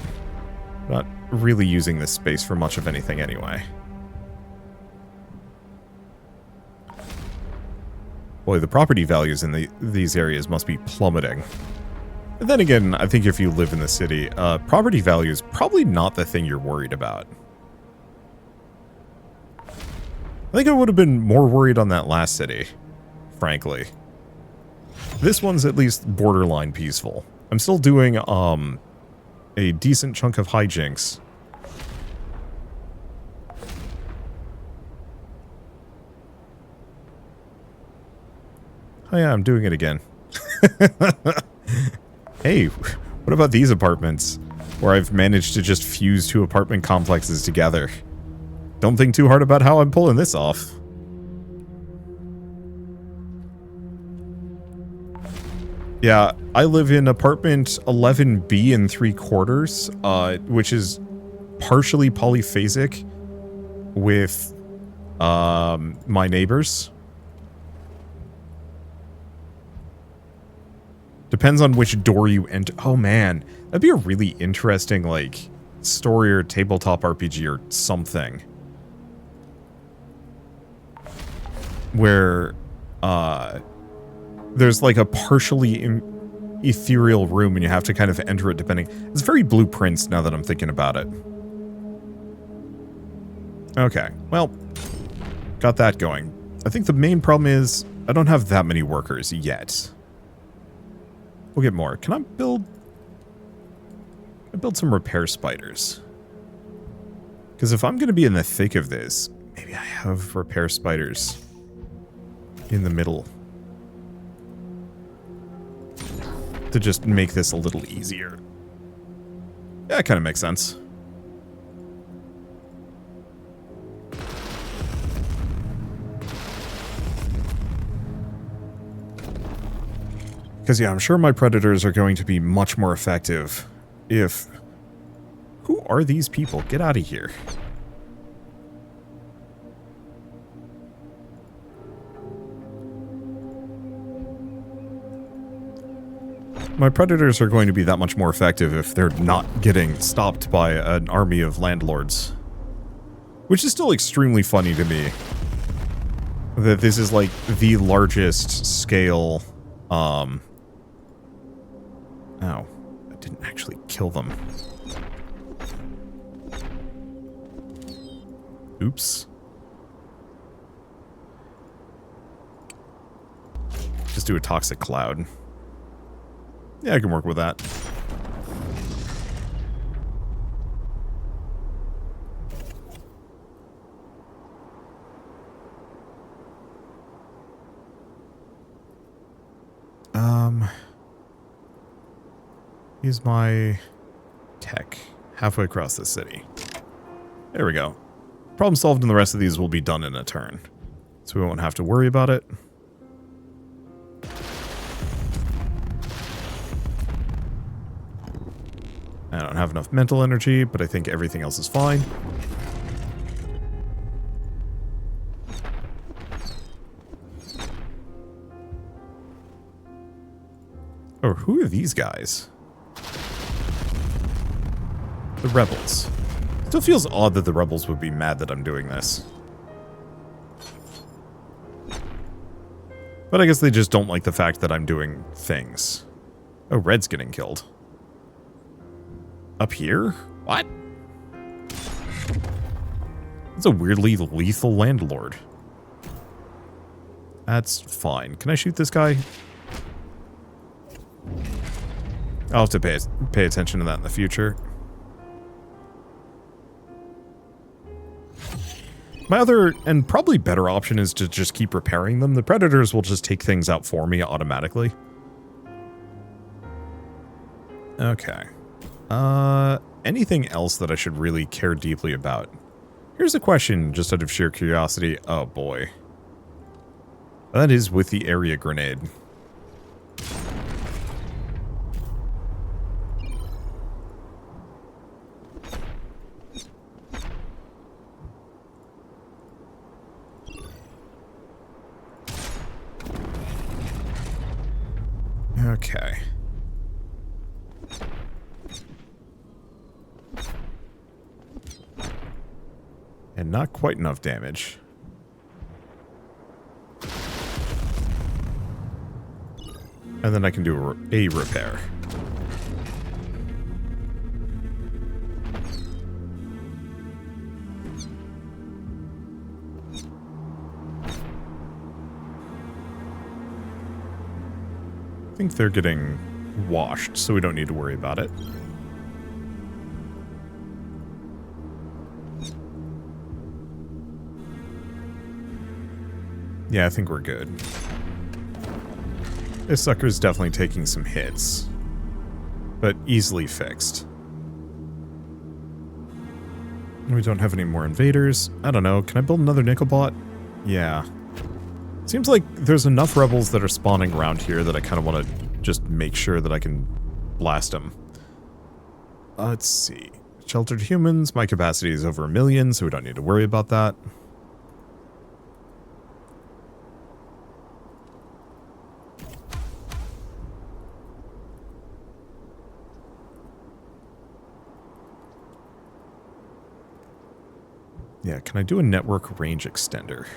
Not really using this space for much of anything anyway. Boy, the property values in these areas must be plummeting. But then again, I think if you live in the city, property value is probably not the thing you're worried about. I think I would have been more worried on that last city, frankly. This one's at least borderline peaceful. I'm still doing, a decent chunk of hijinks. Oh yeah, I'm doing it again. Hey, what about these apartments? Where I've managed to just fuse two apartment complexes together. Don't think too hard about how I'm pulling this off. Yeah, I live in apartment 11B and 3/4, which is partially polyphasic with my neighbors. Depends on which door you enter. Oh man, that'd be a really interesting, like, story or tabletop RPG or something. Where, there's like a partially ethereal room and you have to kind of enter it depending. It's very Blueprints now that I'm thinking about it. Okay, well, got that going. I think the main problem is I don't have that many workers yet. We'll get more. Can I build some repair spiders? Because if I'm going to be in the thick of this, maybe I have repair spiders in the middle. To just make this a little easier. Yeah, it kind of makes sense. Because, yeah, I'm sure my predators are going to be much more effective if... Who are these people? Get out of here. My predators are going to be that much more effective if they're not getting stopped by an army of landlords. Which is still extremely funny to me. That this is like the largest scale, Ow. I didn't actually kill them. Oops. Just do a toxic cloud. Yeah, I can work with that. Use my tech halfway across the city. There we go. Problem solved, and the rest of these will be done in a turn. So we won't have to worry about it. I don't have enough mental energy, but I think everything else is fine. Oh, who are these guys? The rebels. Still feels odd that the rebels would be mad that I'm doing this. But I guess they just don't like the fact that I'm doing things. Oh, Red's getting killed. Up here? What? That's a weirdly lethal landlord. That's fine. Can I shoot this guy? I'll have to pay attention to that in the future. My other, and probably better option, is to just keep repairing them. The predators will just take things out for me automatically. Okay. Anything else that I should really care deeply about? Here's a question, just out of sheer curiosity. Oh boy. That is with the area grenade. Okay. And not quite enough damage. And then I can do a repair. I think they're getting washed, so we don't need to worry about it. Yeah, I think we're good. This sucker's definitely taking some hits, but easily fixed. We don't have any more invaders. I don't know. Can I build another nickel bot? Yeah. Seems like there's enough rebels that are spawning around here that I kind of want to just make sure that I can blast them. Let's see. Sheltered humans. My capacity is over 1 million, so we don't need to worry about that. Yeah, can I do a network range extender?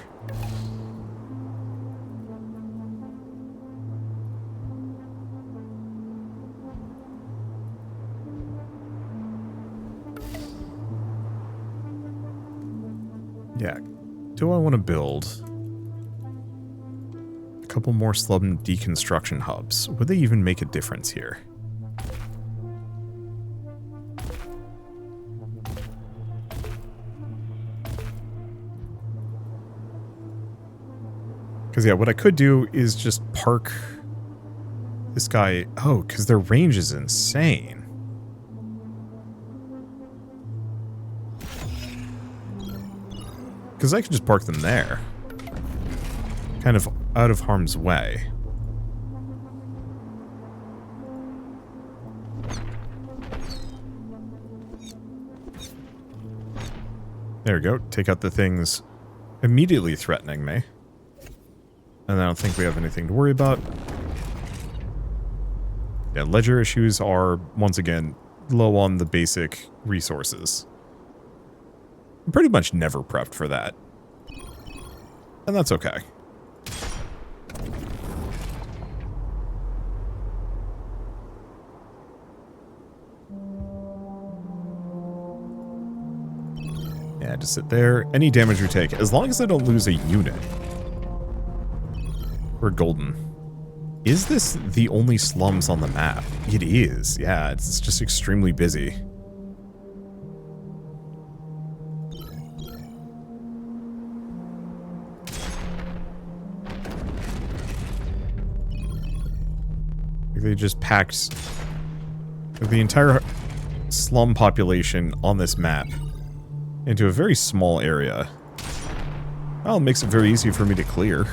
Yeah. Do I want to build a couple more Slum deconstruction hubs? Would they even make a difference here? Because, yeah, what I could do is just park this guy... Oh, because their range is insane. Because I could just park them there. Kind of out of harm's way. There we go. Take out the things immediately threatening me. And I don't think we have anything to worry about. Yeah, ledger issues are, once again, low on the basic resources. I'm pretty much never prepped for that. And that's okay. Yeah, just sit there. Any damage we take, as long as I don't lose a unit. We're golden. Is this the only slums on the map? It is. Yeah, it's just extremely busy. They just packed the entire slum population on this map into a very small area. Well, it makes it very easy for me to clear.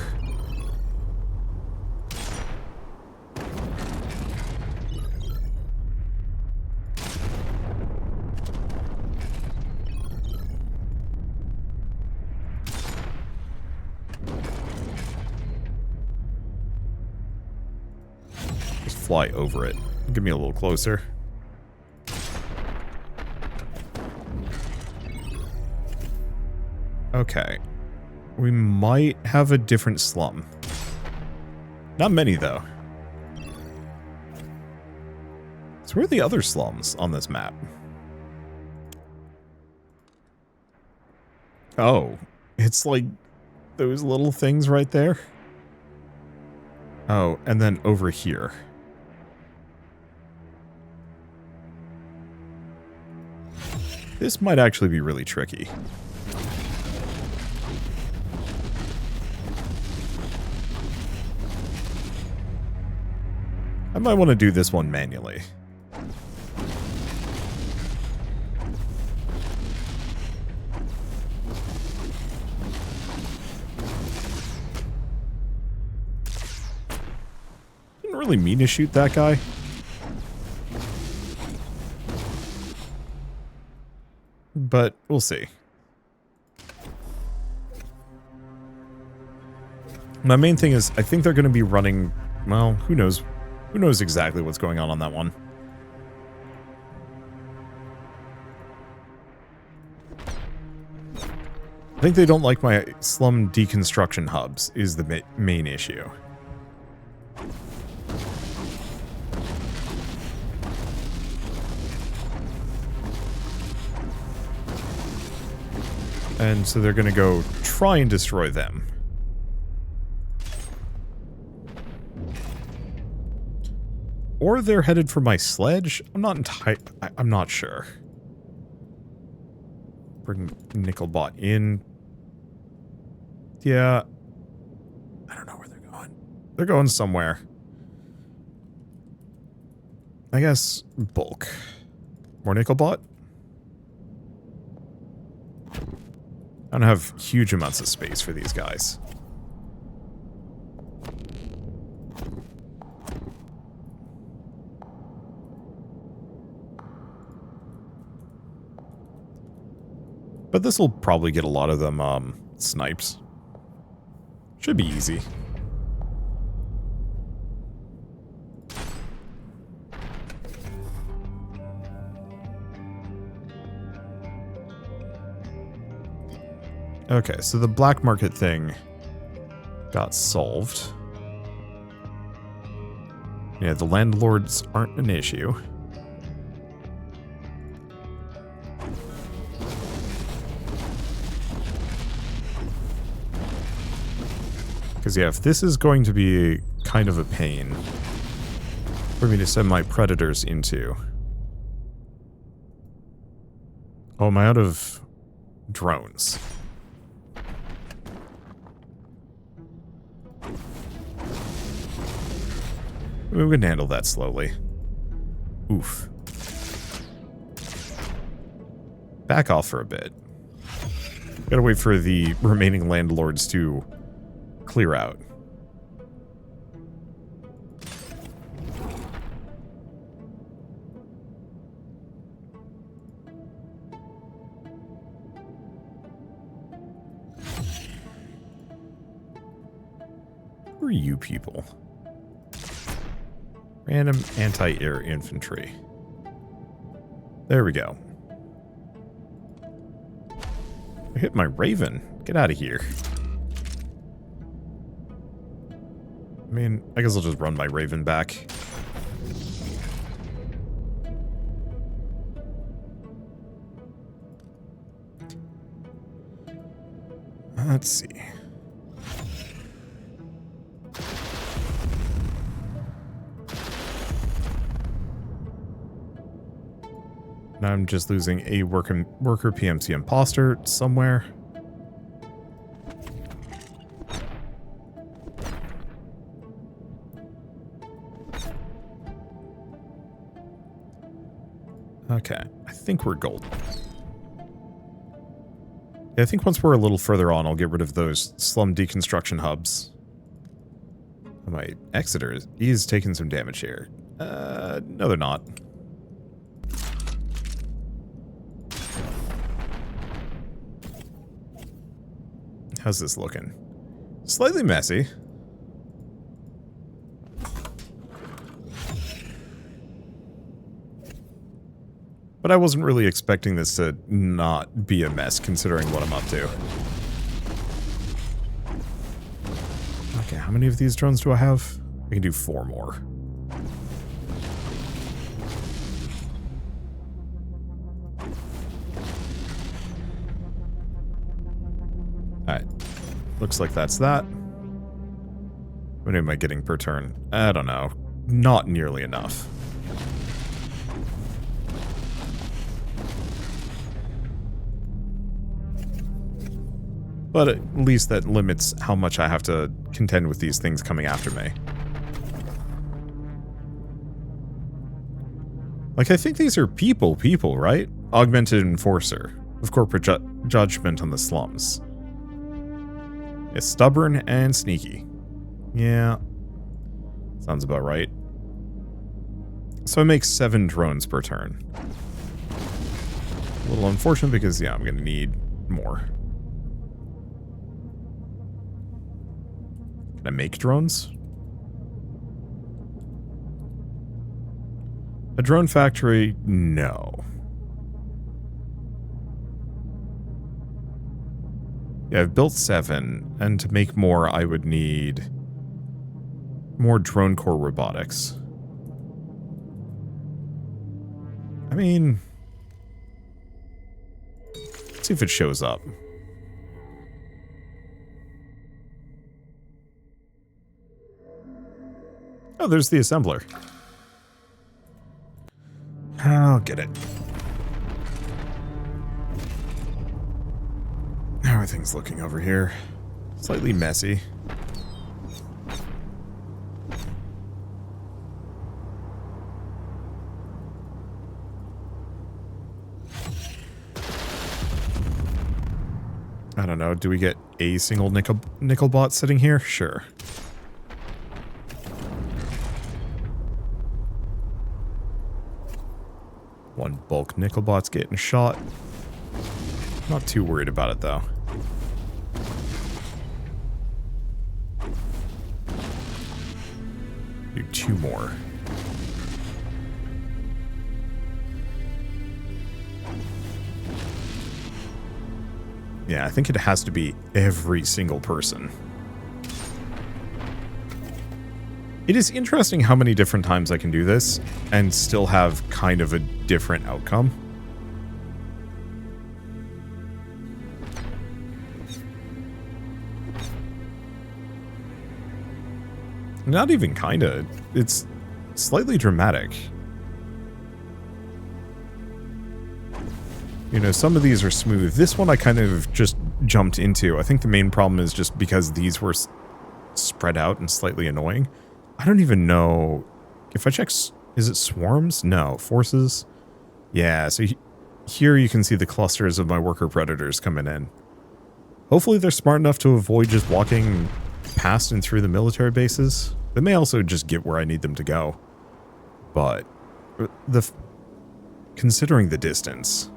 Fly over it. Give me a little closer. Okay. We might have a different slum. Not many, though. So where are the other slums on this map? Oh. It's like those little things right there. Oh, and then over here. This might actually be really tricky. I might want to do this one manually. Didn't really mean to shoot that guy. But we'll see. My main thing is, I think they're going to be running, well, who knows? Who knows exactly what's going on that one? I think they don't like my slum deconstruction hubs, is the main issue. And so they're going to go try and destroy them. Or they're headed for my sledge? I'm not sure. Bring Nickelbot in. Yeah. I don't know where they're going. They're going somewhere. I guess bulk. More Nickelbot? I don't have huge amounts of space for these guys. But this will probably get a lot of them, snipes. Should be easy. Okay, so the black market thing got solved. Yeah, the landlords aren't an issue. Because, yeah, if this is going to be kind of a pain for me to send my predators into. Oh, am I out of drones? We can handle that slowly. Oof. Back off for a bit. Gotta wait for the remaining landlords to clear out. Who are you people? Random anti-air infantry. There we go. I hit my Raven. Get out of here. I mean, I guess I'll just run my Raven back. Let's see. Now I'm just losing a worker PMC imposter somewhere. Okay, I think we're golden. Yeah, I think once we're a little further on, I'll get rid of those slum deconstruction hubs. My Exeter is taking some damage here. No, they're not. How's this looking? Slightly messy. But I wasn't really expecting this to not be a mess, considering what I'm up to. Okay, how many of these drones do I have? I can do 4 more. Alright. Looks like that's that. What am I getting per turn? I don't know. Not nearly enough. But at least that limits how much I have to contend with these things coming after me. Like, I think these are people, right? Augmented Enforcer of corporate judgment on the slums. It's stubborn and sneaky. Yeah. Sounds about right. So I make 7 drones per turn. A little unfortunate because, yeah, I'm going to need more. Can I make drones? A drone factory? No. Yeah, I've built 7, and to make more, I would need more drone core robotics. I mean, let's see if it shows up. Oh, there's the assembler. I'll get it. How are things looking over here? Slightly messy. I don't know. Do we get a single nickel bot sitting here? Sure. One bulk nickel bot's getting shot. Not too worried about it though. Do 2 more. Yeah, I think it has to be every single person. It is interesting how many different times I can do this and still have kind of a different outcome. Not even kinda. It's slightly dramatic. You know, some of these are smooth. This one I kind of just jumped into. I think the main problem is just because these were spread out and slightly annoying. I don't even know if I check. Is it swarms? No. Forces? Yeah, so here you can see the clusters of my worker predators coming in. Hopefully they're smart enough to avoid just walking past and through the military bases. They may also just get where I need them to go. But considering the distance,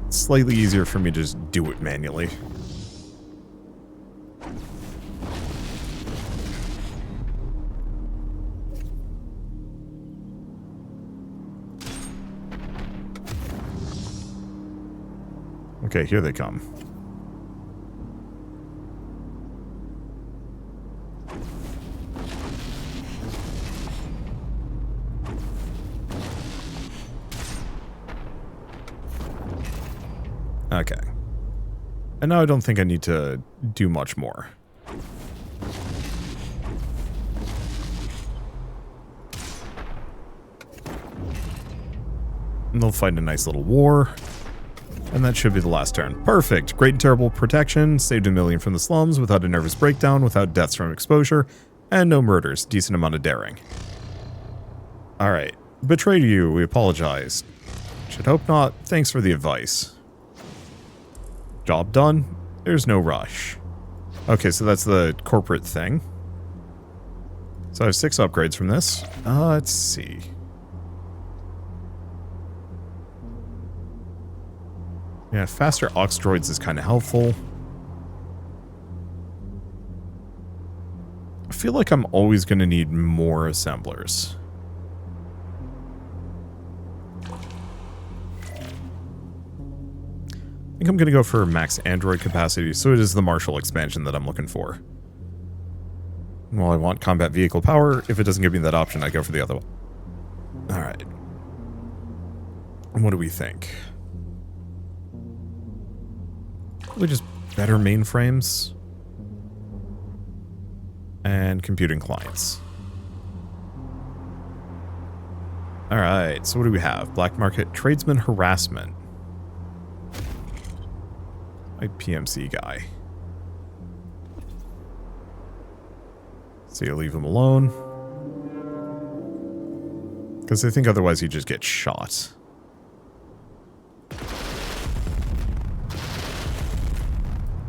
it's slightly easier for me to just do it manually. Okay, here they come. Okay. And now I don't think I need to do much more. And they'll fight a nice little war. And that should be the last turn. Perfect. Great and terrible protection. Saved 1 million from the slums without a nervous breakdown, without deaths from exposure, and no murders. Decent amount of daring. Alright. Betrayed you. We apologize. Should hope not. Thanks for the advice. Job done. There's no rush. Okay, so that's the corporate thing. So I have 6 upgrades from this. Let's see. Yeah, faster ox droids is kind of helpful. I feel like I'm always going to need more assemblers. I think I'm going to go for max android capacity, so it is the Marshall expansion that I'm looking for. Well, I want combat vehicle power. If it doesn't give me that option, I go for the other one. Alright. And what do we think? Probably just better mainframes. And computing clients. Alright, so what do we have? Black market tradesman harassment. My PMC guy. So you leave him alone. Because I think otherwise he'd just get shot.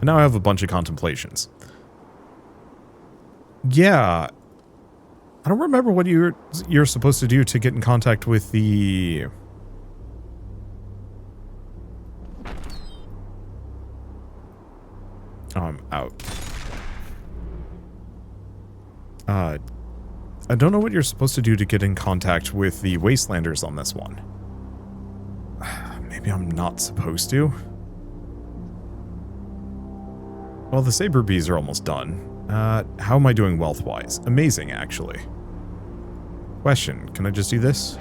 And now I have a bunch of contemplations. Yeah. I don't remember what you're supposed to do to get in contact with the... Oh, I'm out. I don't know what you're supposed to do to get in contact with the Wastelanders on this one. Maybe I'm not supposed to. Well, the Saber Bees are almost done. How am I doing wealth-wise? Amazing, actually. Question, can I just do this?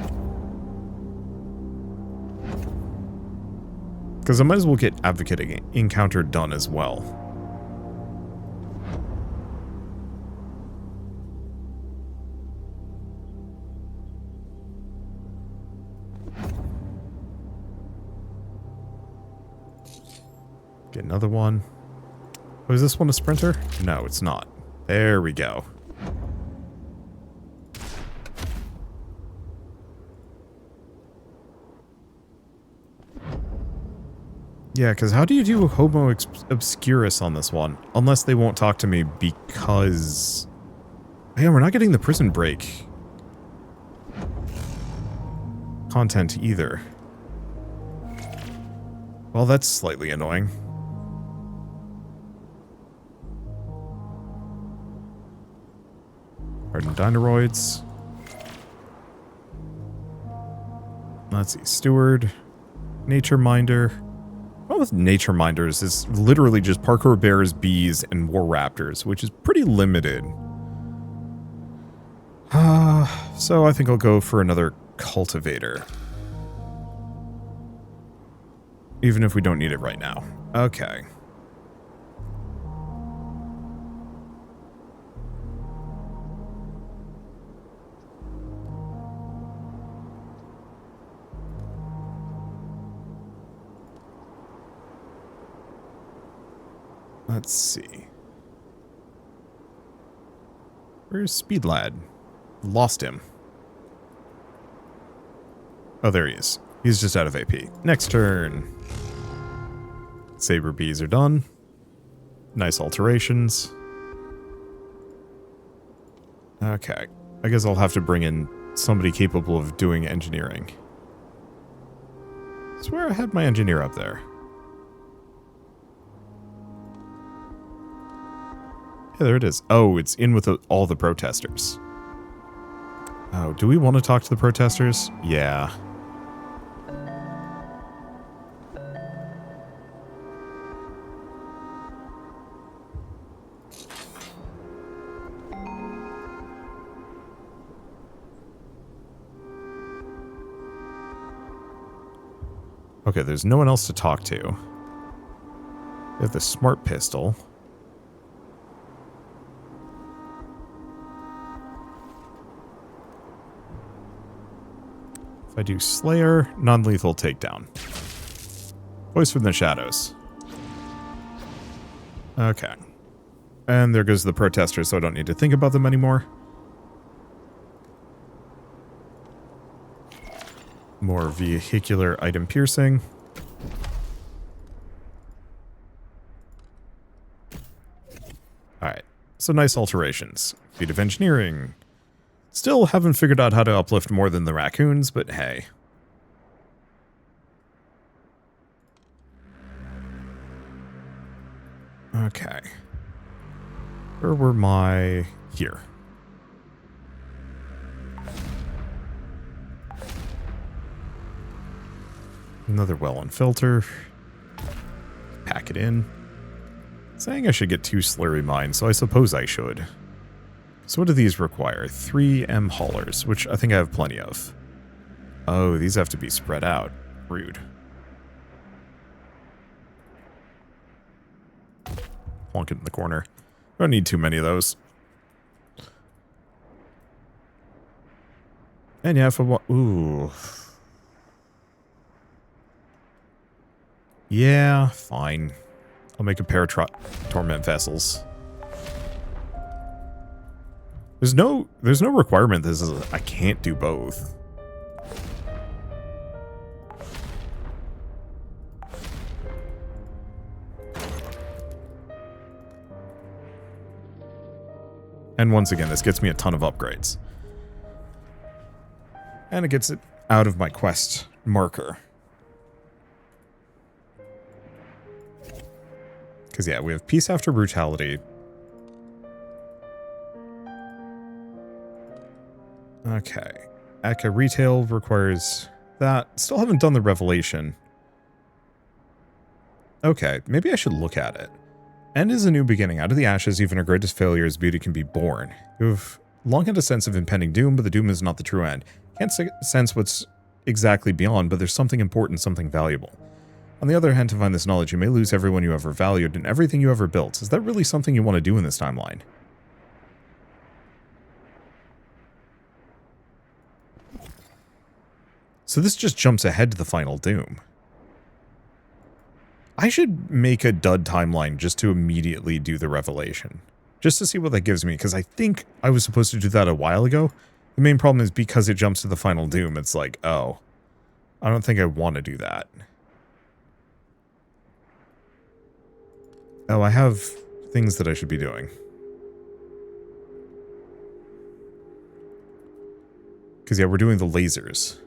Because I might as well get Advocating Encounter done as well. Okay, another one. Oh, is this one a sprinter? No, it's not. There we go. Yeah, because how do you do Homo Obscurus on this one? Unless they won't talk to me because... Yeah, we're not getting the prison break content either. Well, that's slightly annoying. Hardened Dynoroids. Let's see. Steward. Nature Minder. Well, with Nature Minders is literally just parkour bears, bees, and war raptors, which is pretty limited. So I think I'll go for another cultivator. Even if we don't need it right now. Okay. Let's see. Where's Speed Lad? Lost him. Oh, there he is. He's just out of AP. Next turn. Saber bees are done. Nice alterations. Okay. I guess I'll have to bring in somebody capable of doing engineering. I swear I had my engineer up there. Yeah, there it is. Oh, it's in with all the protesters. Oh, do we want to talk to the protesters? Yeah. Okay, there's no one else to talk to. We have the smart pistol. If I do Slayer, non-lethal takedown. Voice from the shadows. Okay. And there goes the protesters, so I don't need to think about them anymore. More vehicular item piercing. Alright, so nice alterations. Feat of engineering. Still haven't figured out how to uplift more than the raccoons, but hey. Okay. Where were my... Here. Another well-on filter. Pack it in. Saying I should get 2 slurry mines, so I suppose I should. So what do these require? 3 M haulers, which I think I have plenty of. Oh, these have to be spread out. Rude. Plonk it in the corner. Don't need too many of those. And yeah, if I want... Ooh. Yeah, fine. I'll make a pair of torment vessels. There's no requirement this is I can't do both. And once again, this gets me a ton of upgrades. And it gets it out of my quest marker. Because yeah, we have peace after brutality. Okay. Aka retail requires that. Still haven't done the revelation. Okay, maybe I should look at it. End is a new beginning. Out of the ashes, even our greatest failures, beauty can be born. You've long had a sense of impending doom, but the doom is not the true end. Can't sense what's exactly beyond, but there's something important, something valuable. On the other hand, to find this knowledge, you may lose everyone you ever valued and everything you ever built. Is that really something you want to do in this timeline? So this just jumps ahead to the final doom. I should make a dud timeline just to immediately do the revelation. Just to see what that gives me, because I think I was supposed to do that a while ago. The main problem is because it jumps to the final doom, it's like, oh, I don't think I want to do that. Oh, I have things that I should be doing. Because, yeah, we're doing the lasers.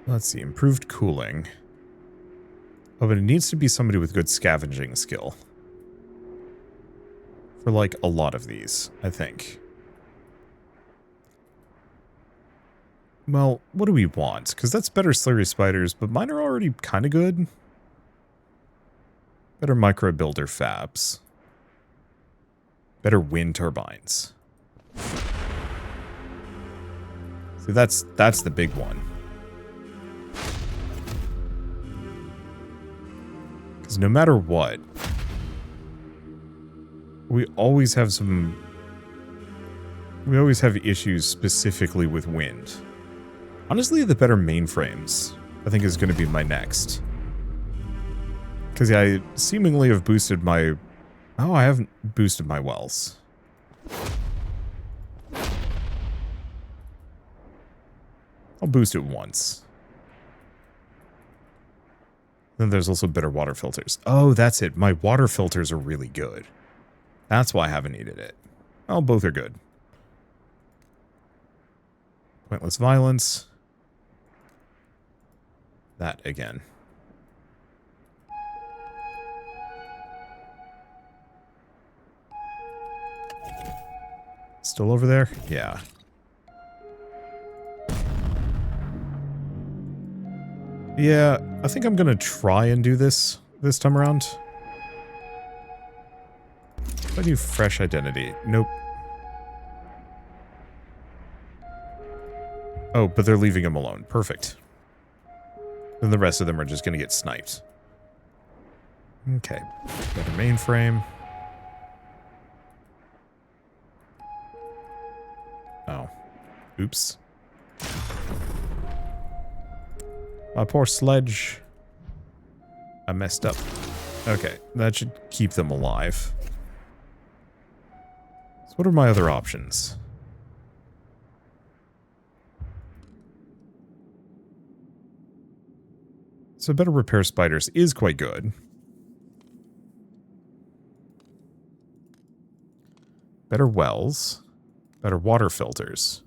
Let's see, improved cooling. Oh, but it needs to be somebody with good scavenging skill. For, like, a lot of these, I think. Well, what do we want? Because that's better slurry spiders, but mine are already kind of good. Better micro builder fabs. Better wind turbines. See, that's the big one. Because no matter what, we always have issues specifically with wind. Honestly, the better mainframes, I think, is going to be my next. Because, yeah, I seemingly have boosted my... Oh, I haven't boosted my wells. I'll boost it once. Then there's also better water filters. Oh, that's it. My water filters are really good. That's why I haven't needed it. Oh, both are good. Pointless violence. That again. Still over there? Yeah. Yeah, I think I'm gonna try and do this time around. If I do fresh identity. Nope. Oh, but they're leaving him alone. Perfect. Then the rest of them are just gonna get sniped. Okay. Better mainframe. Oh. Oops. My poor sledge. I messed up. Okay, that should keep them alive. So what are my other options? So better repair spiders is quite good. Better wells. Better water filters.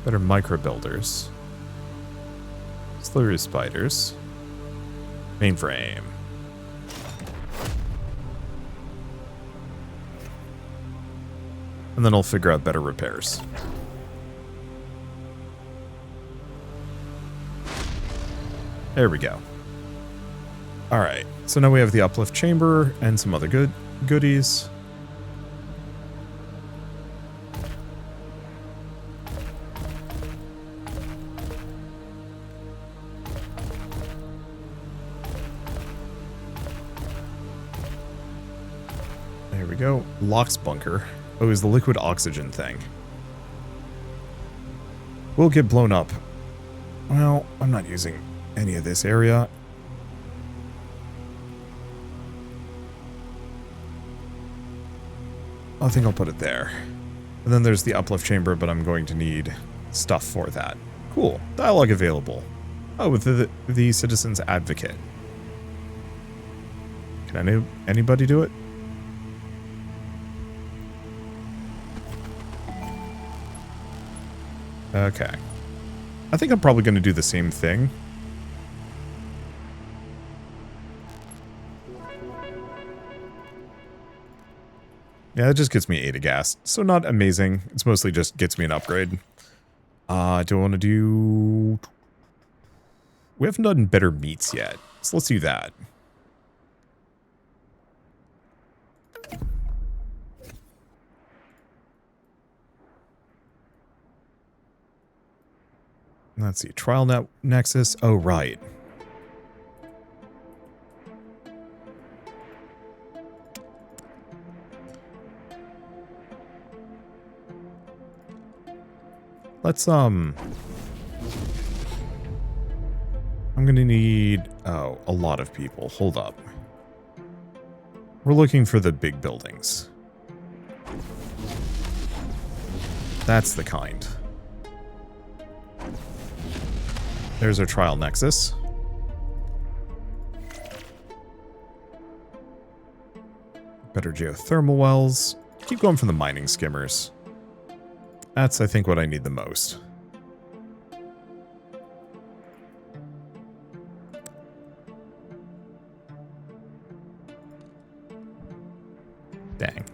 Better micro builders. Slurry spiders. Mainframe. And then I'll figure out better repairs. There we go. Alright, so now we have the uplift chamber and some other goodies. There we go. Locks bunker. Oh, is the liquid oxygen thing. We'll get blown up. Well, I'm not using any of this area. I think I'll put it there. And then there's the uplift chamber, but I'm going to need stuff for that. Cool. Dialogue available. Oh, with the citizen's advocate. Can anybody do it? Okay. I think I'm probably going to do the same thing. Yeah, it just gets me 8 of gas. So not amazing. It's mostly just gets me an upgrade. Do I want to do... We haven't done better meats yet. So let's do that. Let's see. Trial Nexus. Oh, right. Let's, I'm gonna need, oh, a lot of people. Hold up. We're looking for the big buildings. That's the kind. There's our trial nexus. Better geothermal wells. Keep going for the mining skimmers. That's, I think, what I need the most. Dang.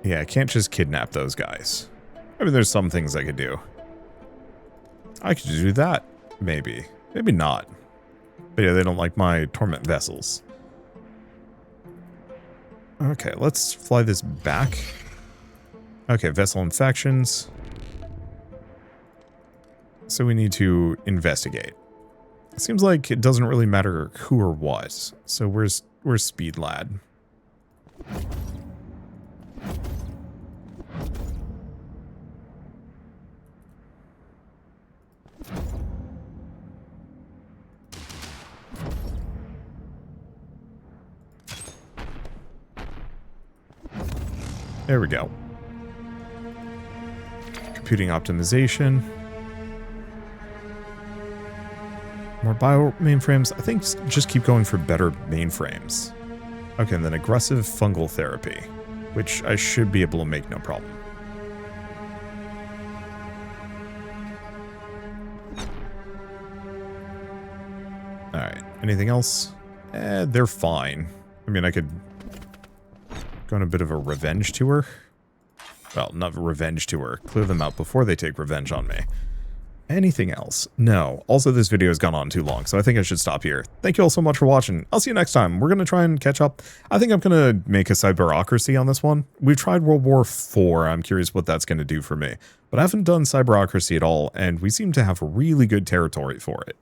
Yeah, I can't just kidnap those guys. I mean, there's some things I could do. I could do that, maybe. Maybe not. But yeah, they don't like my torment vessels. Okay, let's fly this back. Okay, vessel infections. So we need to investigate. It seems like it doesn't really matter who or what. So where's Speed Lad? There we go. Computing optimization. More bio mainframes. I think just keep going for better mainframes. Okay, and then aggressive fungal therapy, which I should be able to make no problem. Alright, anything else? They're fine. I mean, I could go on a bit of a revenge tour. Well, not a revenge tour. Clear them out before they take revenge on me. Anything else? No. Also, this video has gone on too long, so I think I should stop here. Thank you all so much for watching. I'll see you next time. We're going to try and catch up. I think I'm going to make a cyberocracy on this one. We've tried World War IV. I'm curious what that's going to do for me. But I haven't done cyberocracy at all, and we seem to have really good territory for it.